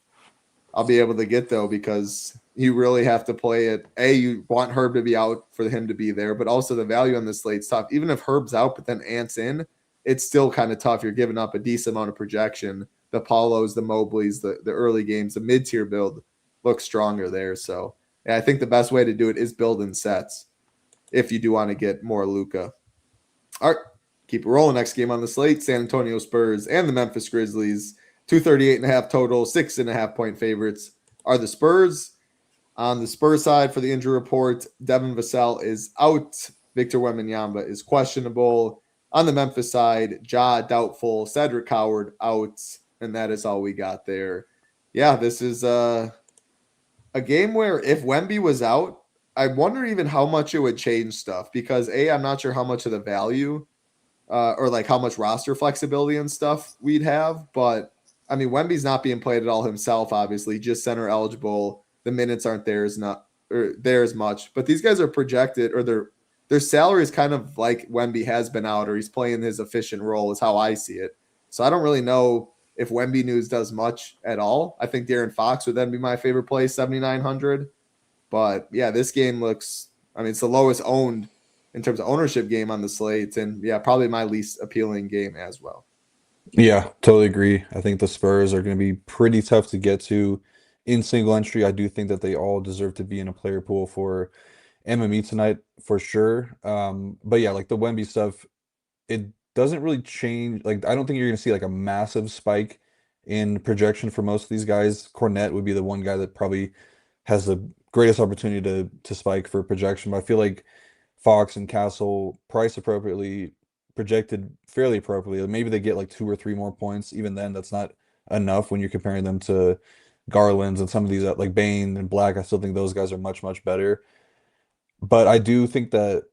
I'll be able to get though, because you really have to play it. You want Herb to be out for him to be there, but also the value on the slate's tough. Even if Herb's out, but then Ant's in, it's still kind of tough. You're giving up a decent amount of projection. The Paulos, the Mobleys, the early games, the mid-tier build looks stronger there. So yeah, I think the best way to do it is build in sets if you do want to get more Luka. All right, keep it rolling. Next game on the slate, San Antonio Spurs and the Memphis Grizzlies. 238.5 total, 6.5 point favorites are the Spurs. On the Spurs side for the injury report, Devin Vassell is out. Victor Wembanyama is questionable. On the Memphis side, Ja doubtful, Cedric Howard out, and that is all we got there. Yeah, this is a game where if Wemby was out, I wonder even how much it would change stuff, because I'm not sure how much of the value or like how much roster flexibility and stuff we'd have, but I mean, Wemby's not being played at all himself, obviously, just center eligible. The minutes aren't there as much. But these guys are projected, or their salary is kind of like Wemby has been out, or he's playing his efficient role, is how I see it. So I don't really know if Wemby news does much at all. I think De'Aaron Fox would then be my favorite play, 7,900. But yeah, this game looks, I mean, it's the lowest owned in terms of ownership game on the slate. And yeah, probably my least appealing game as well. Yeah, totally agree. I think the Spurs are going to be pretty tough to get to in single entry. I do think that they all deserve to be in a player pool for MME tonight for sure. But yeah, like the Wemby stuff, it doesn't really change. Like, I don't think you're going to see like a massive spike in projection for most of these guys. Cornette would be the one guy that probably has the greatest opportunity to spike for projection. But I feel like Fox and Castle price appropriately, projected fairly appropriately. Maybe they get like 2 or 3 more points. Even then, that's not enough when you're comparing them to Garland's and some of these like Bane and Black. I still think those guys are much, much better. But I do think that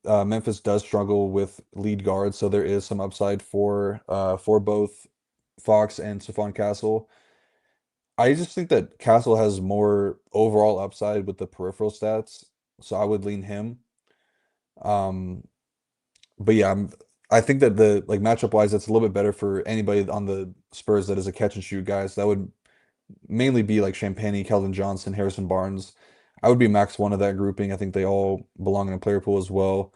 Memphis does struggle with lead guards, so there is some upside for both Fox and Stephon Castle. I just think that Castle has more overall upside with the peripheral stats, so I would lean him. Um, but yeah, I think that the like matchup wise, that's a little bit better for anybody on the Spurs that is a catch and shoot guy. So that would mainly be like Champagnie, Keldon Johnson, Harrison Barnes. I would be max one of that grouping. I think they all belong in a player pool as well.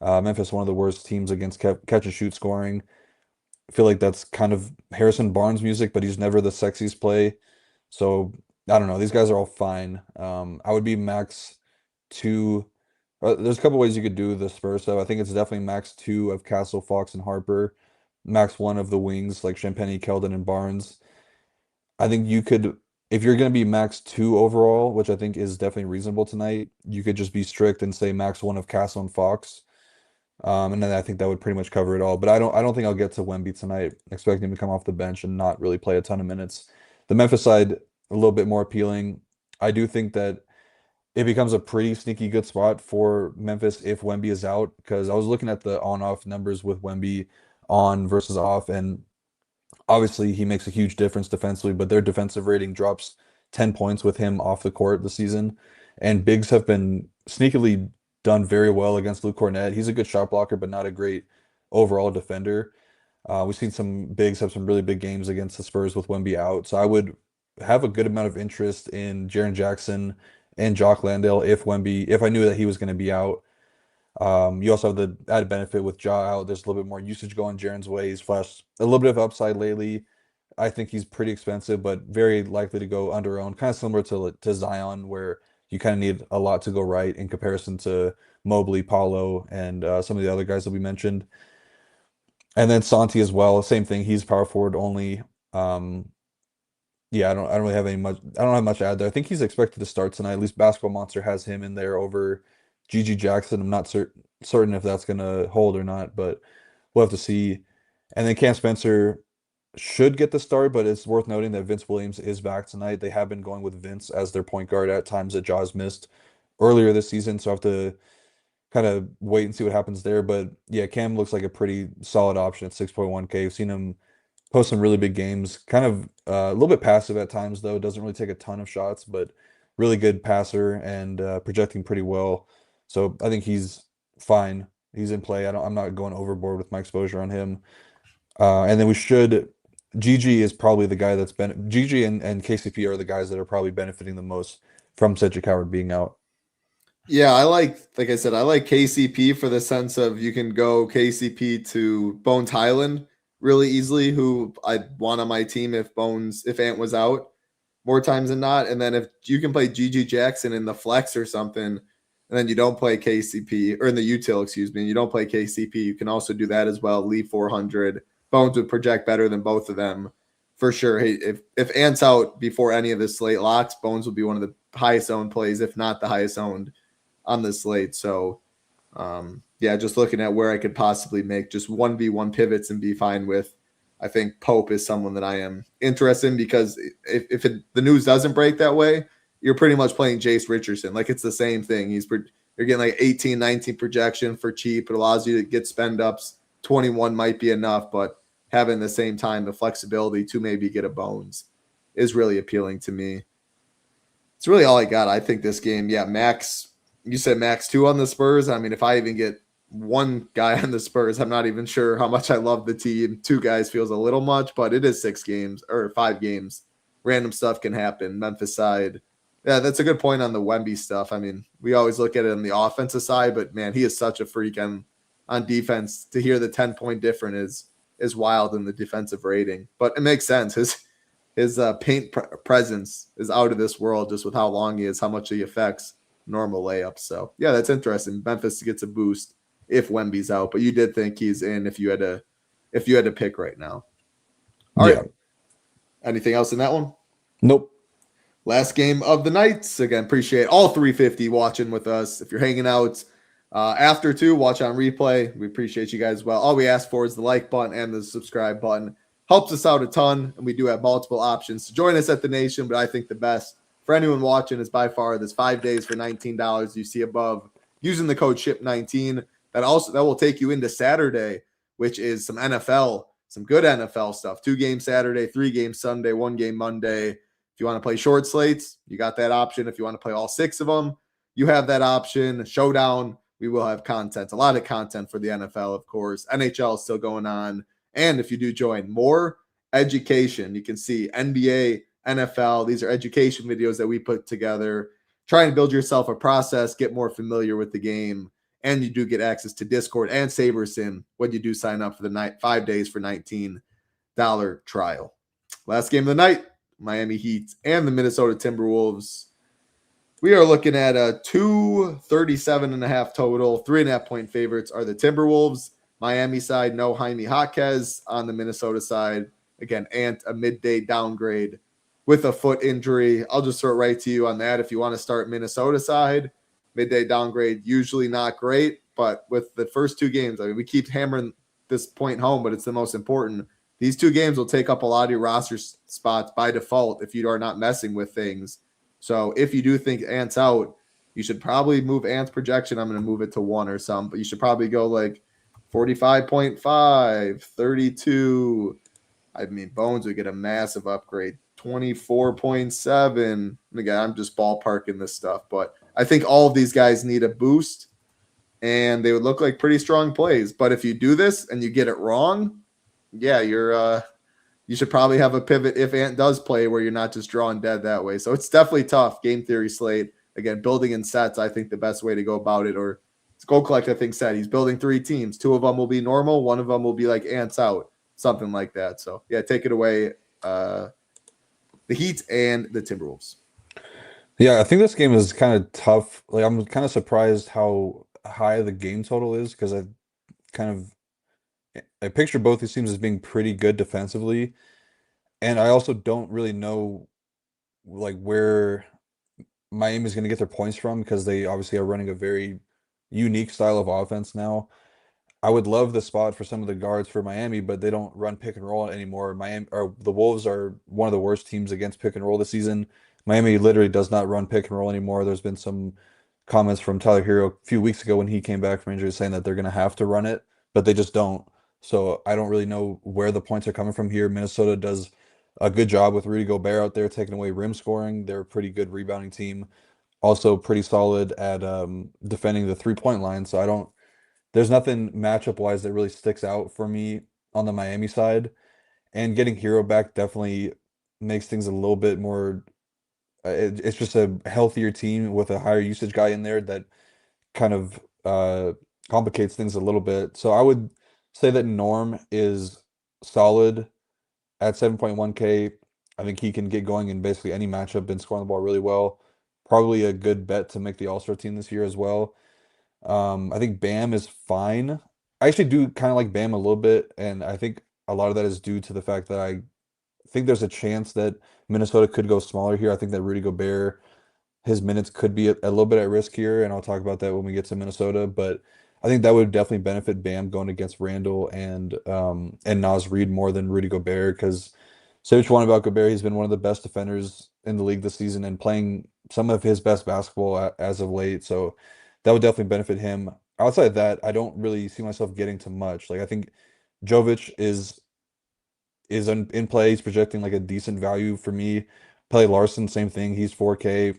Memphis, one of the worst teams against catch and shoot scoring. I feel like that's kind of Harrison Barnes music, but he's never the sexiest play. So I don't know. These guys are all fine. I would be max two. There's a couple ways you could do the Spurs though. I think it's definitely max two of Castle, Fox, and Harper. Max one of the wings like Champagnie, Keldon, and Barnes. I think you could, if you're going to be max two overall, which I think is definitely reasonable tonight, you could just be strict and say max one of Castle and Fox. And then I think that would pretty much cover it all. But I don't think I'll get to Wemby tonight, expecting him to come off the bench and not really play a ton of minutes. The Memphis side, a little bit more appealing. I do think that it becomes a pretty sneaky good spot for Memphis if Wemby is out, because I was looking at the on-off numbers with Wemby on versus off, and obviously he makes a huge difference defensively, but their defensive rating drops 10 points with him off the court this season. And bigs have been sneakily done very well against Luke Cornette. He's a good shot blocker, but not a great overall defender. We've seen some bigs have some really big games against the Spurs with Wemby out. So I would have a good amount of interest in Jaren Jackson and Jock Landale if I knew that he was going to be out. You also have the added benefit with Ja out. There's a little bit more usage going Jaren's way. He's flashed a little bit of upside lately. I think he's pretty expensive, but very likely to go under owned, kind of similar to Zion, where you kind of need a lot to go right in comparison to Mobley, Paulo, and some of the other guys that we mentioned. And then Santi as well, same thing. He's power forward only. Yeah, I don't really have I don't have much to add there. I think he's expected to start tonight. At least Basketball Monster has him in there over GG Jackson. I'm not certain if that's gonna hold or not, but we'll have to see. And then Cam Spencer should get the start, but it's worth noting that Vince Williams is back tonight. They have been going with Vince as their point guard at times that Jaws missed earlier this season, so I have to kind of wait and see what happens there. But yeah, Cam looks like a pretty solid option at 6.1K. We've seen him post some really big games. Kind of a little bit passive at times, though. Doesn't really take a ton of shots, but really good passer and projecting pretty well. So I think he's fine. He's in play. I'm not going overboard with my exposure on him. And then GG is probably the guy that's been GG and KCP are the guys that are probably benefiting the most from Cedric Howard being out. Yeah, like I said, I like KCP for the sense of you can go KCP to Bones Highland really easily, who I'd want on my team if Ant was out more times than not. And then if you can play GG Jackson in the flex or something, and then you don't play KCP, or in the util, excuse me, and you don't play KCP, you can also do that as well. Leave 400. Bones would project better than both of them for sure. Hey, if Ant's out before any of the slate locks, Bones would be one of the highest owned plays, if not the highest owned on the slate. So yeah, just looking at where I could possibly make just 1v1 pivots and be fine with, I think Pope is someone that I am interested in, because if the news doesn't break that way, you're pretty much playing Jace Richardson. Like, it's the same thing. You're getting like 18, 19 projection for cheap. It allows you to get spend ups. 21 might be enough, but having at the same time the flexibility to maybe get a Bones is really appealing to me. It's really all I got. I think this game, yeah, max. You said max 2 on the Spurs. I mean, if I even get one guy on the Spurs, I'm not even sure how much I love the team. 2 guys feels a little much, but it is 6 games or 5 games. Random stuff can happen. Memphis side. Yeah, that's a good point on the Wemby stuff. I mean, we always look at it on the offensive side, but man, he is such a freak on defense. To hear the 10-point difference is wild in the defensive rating, but it makes sense. His paint presence is out of this world just with how long he is, how much he affects normal layups. So yeah, that's interesting. Memphis gets a boost if Wemby's out, but you did think he's in if you had to pick right now. All right. Anything else in that one? Nope. Last game of the night. Again, appreciate all 350 watching with us. If you're hanging out after 2, watch on replay. We appreciate you guys as well. All we ask for is the like button and the subscribe button. Helps us out a ton, and we do have multiple options to join us at the Nation, but I think the best for anyone watching is by far this 5 days for $19 you see above using the code SHIP19. That will take you into Saturday, which is some NFL, some good NFL stuff. 2 games Saturday, 3 games Sunday, 1 game Monday. If you want to play short slates, you got that option. If you want to play all 6 of them, you have that option. Showdown, we will have content, a lot of content for the NFL, of course. NHL is still going on. And if you do join, more education. You can see NBA, NFL. These are education videos that we put together. Try and build yourself a process, get more familiar with the game. And you do get access to Discord and SaberSim when you do sign up for the 5 days for $19 trial. Last game of the night, Miami Heat and the Minnesota Timberwolves. We are looking at a 237.5 total. 3.5 point favorites are the Timberwolves. Miami side, no Jaime Jaquez. On the Minnesota side, again, Ant, a midday downgrade with a foot injury. I'll just throw it right to you on that. If you want to start Minnesota side, midday downgrade, usually not great. But with the first 2 games, I mean, we keep hammering this point home, but it's the most important. These 2 games will take up a lot of your roster spots by default if you are not messing with things. So if you do think Ant's out, you should probably move Ant's projection. I'm going to move it to 1 or something, but you should probably go like 45.5, 32. I mean, Bones would get a massive upgrade, 24.7. Again, I'm just ballparking this stuff, but I think all of these guys need a boost, and they would look like pretty strong plays. But if you do this and you get it wrong, yeah, you should probably have a pivot if Ant does play where you're not just drawing dead that way. So it's definitely tough. Game theory slate. Again, building in sets, I think the best way to go about it, or Gold Collect, I think, said he's building 3 teams. 2 of them will be normal. 1 of them will be like Ant's out, something like that. So, yeah, take it away, the Heat and the Timberwolves. Yeah, I think this game is kind of tough. Like, I'm kind of surprised how high the game total is because I picture both these teams as being pretty good defensively, and I also don't really know like where Miami's going to get their points from because they obviously are running a very unique style of offense now. I would love the spot for some of the guards for Miami, but they don't run pick and roll anymore. The Wolves are one of the worst teams against pick and roll this season. Miami literally does not run pick and roll anymore. There's been some comments from Tyler Hero a few weeks ago when he came back from injury saying that they're going to have to run it, but they just don't. So I don't really know where the points are coming from here. Minnesota does a good job with Rudy Gobert out there taking away rim scoring. They're a pretty good rebounding team. Also pretty solid at defending the 3-point line. So there's nothing matchup wise that really sticks out for me on the Miami side. And getting Hero back definitely makes things a little bit more. It's just a healthier team with a higher usage guy in there that kind of complicates things a little bit. So I would say that Norm is solid at 7.1K. I think he can get going in basically any matchup, been scoring the ball really well. Probably a good bet to make the All-Star team this year as well. I think Bam is fine. I actually do kind of like Bam a little bit, and I think a lot of that is due to the fact that I think there's a chance that Minnesota could go smaller here. I think that Rudy Gobert, his minutes could be a little bit at risk here, and I'll talk about that when we get to Minnesota. But I think that would definitely benefit Bam going against Randall and Naz Reid more than Rudy Gobert, because say what you want about Gobert, he's been one of the best defenders in the league this season and playing some of his best basketball as of late. So that would definitely benefit him. Outside of that, I don't really see myself getting to much. Like, I think Jovic is is in play. He's projecting like a decent value for me. Pelly Larson, same thing. He's 4K,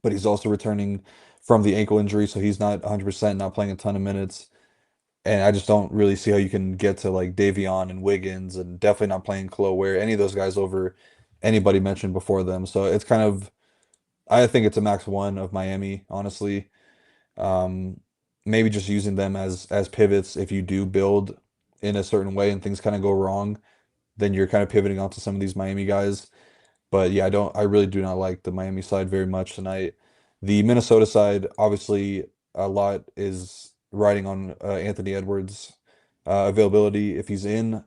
but he's also returning from the ankle injury, so he's not 100%, not playing a ton of minutes. And I just don't really see how you can get to like Davion and Wiggins and definitely not playing Khalil Ware, any of those guys over anybody mentioned before them. So it's kind of, I think it's a max one of Miami, honestly. Um, Maybe just using them as pivots if you do build in a certain way and things kind of go wrong, then you're kind of pivoting onto some of these Miami guys. But yeah, I really do not like the Miami side very much tonight. The Minnesota side, obviously, a lot is riding on Anthony Edwards' availability. If he's in,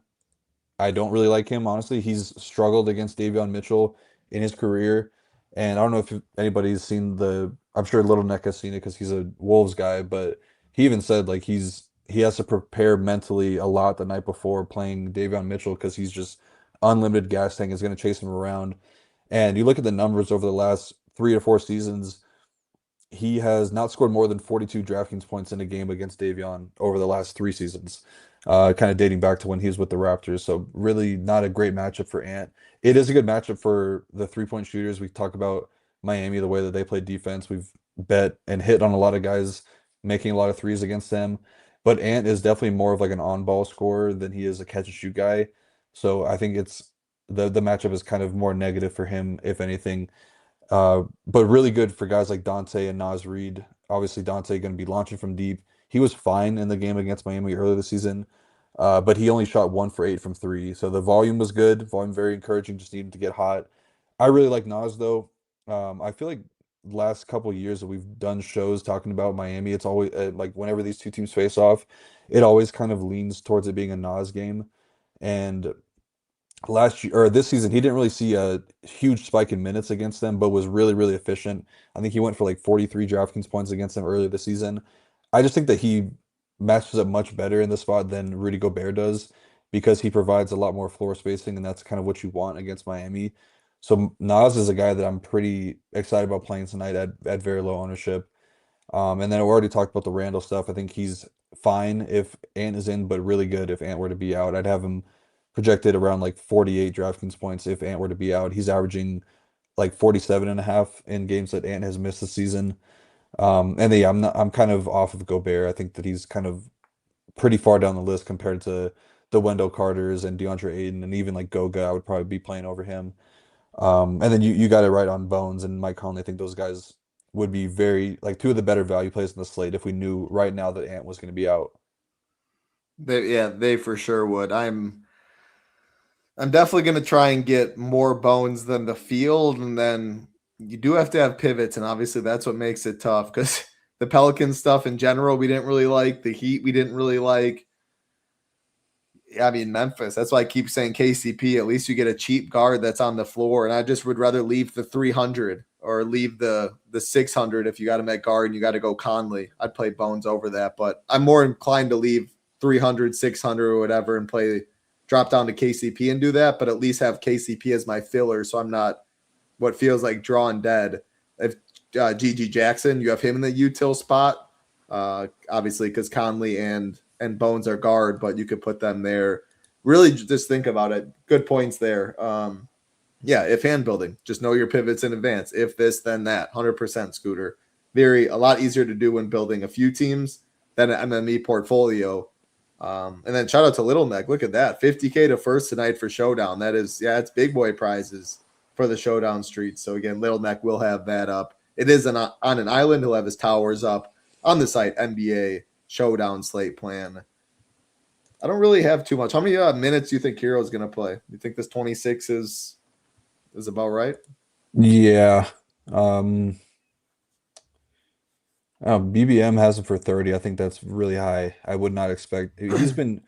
I don't really like him, honestly. He's struggled against Davion Mitchell in his career. And I don't know if anybody's seen I'm sure Little Neck has seen it because he's a Wolves guy, but he even said like he has to prepare mentally a lot the night before playing Davion Mitchell because he's just unlimited gas tank is going to chase him around. And you look at the numbers over the last 3 to 4 seasons, he has not scored more than 42 DraftKings points in a game against Davion over the last 3 seasons, kind of dating back to when he was with the Raptors. So really not a great matchup for Ant. It is a good matchup for the 3-point shooters. We talk about Miami, the way that they play defense. We've bet and hit on a lot of guys making a lot of threes against them. But Ant is definitely more of like an on-ball scorer than he is a catch and shoot guy. So I think it's the matchup is kind of more negative for him, if anything. But really good for guys like Dante and Naz Reid. Obviously, Dante going to be launching from deep. He was fine in the game against Miami earlier this season, but he only shot 1 for 8 from three. So the volume was good. Volume very encouraging. Just needed to get hot. I really like Naz though. I feel like last couple of years that we've done shows talking about Miami, it's always like whenever these two teams face off, it always kind of leans towards it being a Naz game. And last year or this season, he didn't really see a huge spike in minutes against them, but was really, really efficient. I think he went for like 43 DraftKings points against them earlier this season. I just think that he matches up much better in the spot than Rudy Gobert does because he provides a lot more floor spacing, and that's kind of what you want against Miami. So Nas is a guy that I'm pretty excited about playing tonight at very low ownership. And then I already talked about the Randall stuff. I think he's fine if Ant is in, but really good if Ant were to be out. I'd have him projected around like 48 DraftKings points if Ant were to be out. He's averaging like 47.5 in games that Ant has missed this season. And then, yeah, I'm kind of off of Gobert. I think that he's kind of pretty far down the list compared to the Wendell Carters and DeAndre Ayton and even like Goga. I would probably be playing over him. And then you got it right on Bones and Mike Conley. I think those guys would be very like two of the better value plays in the slate if we knew right now that Ant was going to be out. They for sure would. I'm definitely going to try and get more Bones than the field, and then you do have to have pivots, and obviously that's what makes it tough because the Pelicans stuff in general we didn't really like. The Heat we didn't really like. I mean, Memphis. That's why I keep saying KCP. At least you get a cheap guard that's on the floor, and I just would rather leave the 300 or leave the 600 if you got him at guard and you got to go Conley. I'd play Bones over that, but I'm more inclined to leave 300, 600 or whatever and drop down to KCP and do that, but at least have KCP as my filler so I'm not what feels like drawing dead. If GG Jackson, you have him in the util spot, obviously because Conley and Bones are guard, but you could put them there. Really just think about it. Good points there. If hand building, just know your pivots in advance. If this, then that. 100% Scooter. A lot easier to do when building a few teams than an MME portfolio. And then shout out to Little Neck. Look at that. 50K to first tonight for Showdown. That is, it's big boy prizes for the Showdown streets. So again, Little Neck will have that up. It is on an island. He'll have his towers up on the site, NBA Showdown slate plan. I don't really have too much. How many minutes do you think Hero's going to play? You think this 26 is about right? Yeah. BBM has him for 30. I think that's really high. I would not expect. He's been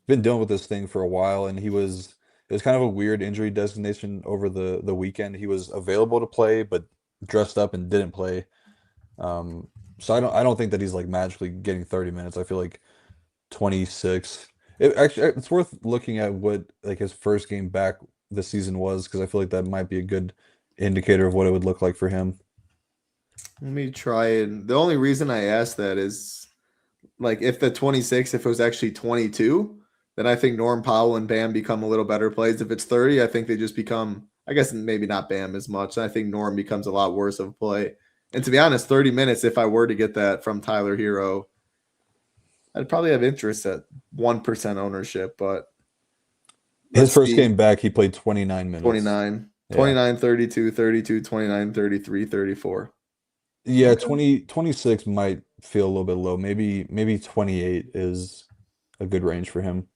dealing with this thing for a while, and it was kind of a weird injury designation over the weekend. He was available to play, but dressed up and didn't play. So I don't think that he's like magically getting 30 minutes. I feel like 26. It's worth looking at what like his first game back this season was because I feel like that might be a good indicator of what it would look like for him. Let me try it. The only reason I asked that is like if the 26, if it was actually 22, then I think Norm Powell and Bam become a little better plays. If it's 30, I think they just become, I guess maybe not Bam as much. I think Norm becomes a lot worse of a play. And to be honest, 30 minutes, if I were to get that from Tyler Hero, I'd probably have interest at 1% ownership, but His first game back, he played 29 minutes. 29, Yeah. 29, 32, 32, 29, 33, 34. Yeah, Okay. 26 might feel a little bit low. Maybe 28 is a good range for him.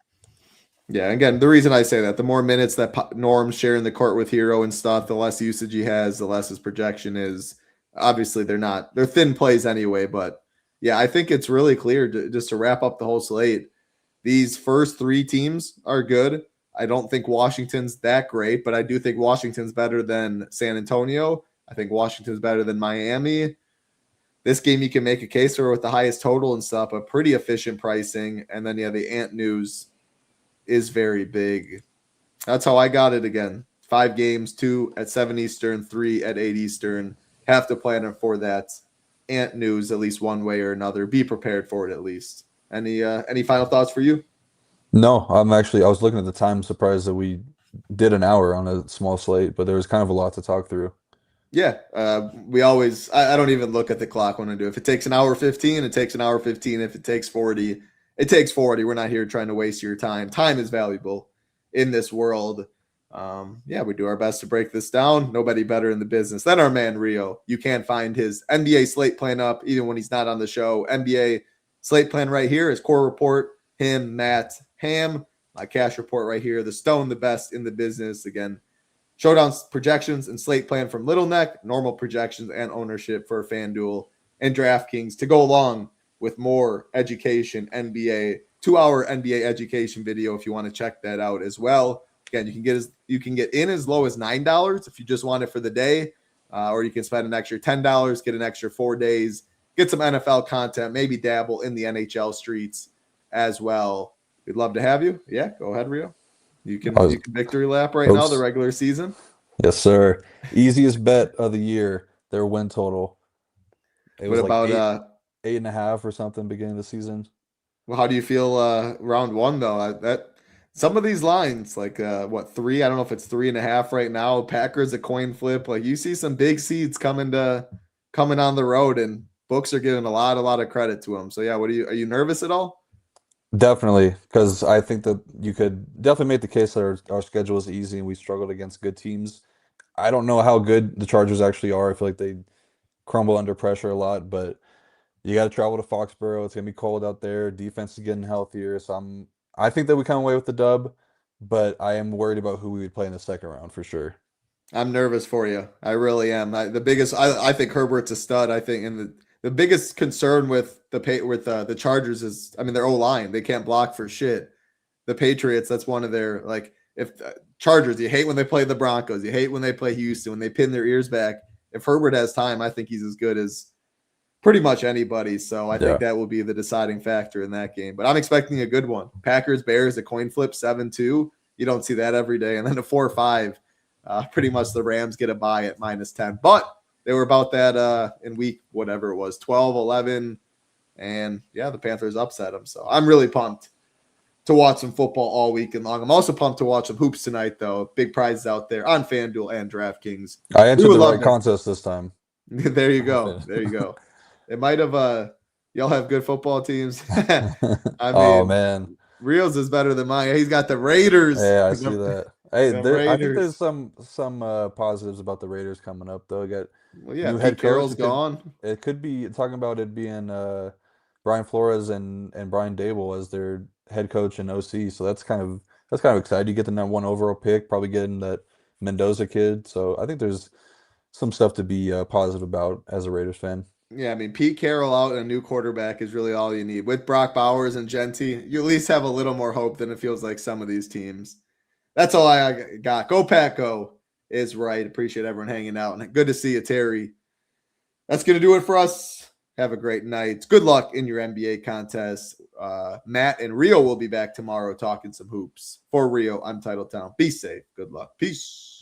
Yeah, again, the reason I say that, the more minutes that Norm's sharing the court with Hero and stuff, the less usage he has, the less his projection is. Obviously, they're thin plays anyway, but yeah, I think it's really clear just to wrap up the whole slate. These first three teams are good. I don't think Washington's that great, but I do think Washington's better than San Antonio. I think Washington's better than Miami. This game you can make a case for with the highest total and stuff, but pretty efficient pricing. And then, yeah, the Ant news is very big. That's how I got it again. 5 games, 2 at 7 Eastern, 3 at 8 Eastern. Have to plan for that Ant news at least one way or another. Be prepared for it at least. Any final thoughts for you? No, I was looking at the time, surprised that we did an hour on a small slate, but there was kind of a lot to talk through. Yeah, we always, I don't even look at the clock when I do. If it takes an hour 15, it takes an hour 15. If it takes 40, it takes 40. We're not here trying to waste your time. Time is valuable in this world. Yeah, we do our best to break this down. Nobody better in the business than our man Rio. You can't find his NBA slate plan up even when he's not on the show. NBA slate plan right here, his core report, him, Matt, Ham, my cash report right here. The Stone, the best in the business. Again, showdown projections and slate plan from Little Neck, normal projections and ownership for FanDuel and DraftKings to go along with more education, NBA, 2-hour NBA education video if you want to check that out as well. Again, you can get in as low as $9 if you just want it for the day, or you can spend an extra $10, get an extra 4 days, get some NFL content, maybe dabble in the NHL streets as well. We'd love to have you. Yeah, go ahead, Rio. You can victory lap right now, the regular season. Yes, sir. Easiest bet of the year, their win total. It was what about 8.5 or something beginning of the season. Well, how do you feel round one though? That some of these lines, like 3? I don't know if it's 3.5 right now. Packers a coin flip. Like you see some big seeds coming on the road, and books are giving a lot of credit to them. So yeah, are you nervous at all? Definitely, because I think that you could definitely make the case that our schedule is easy and we struggled against good teams. I don't know how good the Chargers actually are. I feel like they crumble under pressure a lot, but you got to travel to Foxborough. It's gonna be cold out there. Defense is getting healthier, so I think that we come away with the dub, but I am worried about who we would play in the second round for sure. I'm nervous for you. I really am. I think Herbert's a stud. I think, and the biggest concern with the Chargers is, I mean, their O-line. They can't block for shit. The Patriots, that's one of their, like, if Chargers, you hate when they play the Broncos. You hate when they play Houston, when they pin their ears back. If Herbert has time, I think he's as good as pretty much anybody. So I think that will be the deciding factor in that game. But I'm expecting a good one. Packers, Bears, a coin flip, 7-2. You don't see that every day. And then a 4-5. Pretty much the Rams get a bye at -10. But they were about that in week, whatever it was, 12, 11. And yeah, the Panthers upset them. So I'm really pumped to watch some football all weekend long. I'm also pumped to watch some hoops tonight, though. Big prizes out there on FanDuel and DraftKings. I entered the right contest this time. There you go. There you go. It might have y'all have good football teams. I mean, oh man, Rio's is better than mine. He's got the Raiders. Yeah, I see that. Hey, I think Raiders. there's some positives about the Raiders coming up though. New head Carroll's gone. It could be talking about it being Brian Flores and Brian Dable as their head coach and OC. So that's kind of exciting. You get the #1 overall pick, probably getting that Mendoza kid. So I think there's some stuff to be positive about as a Raiders fan. Yeah, I mean, Pete Carroll out and a new quarterback is really all you need. With Brock Bowers and Genty, you at least have a little more hope than it feels like some of these teams. That's all I got. Go Pack Go is right. Appreciate everyone hanging out. And good to see you, Terry. That's going to do it for us. Have a great night. Good luck in your NBA contest. Matt and Rio will be back tomorrow talking some hoops. For Rio, I'm Titletown. Be safe. Good luck. Peace.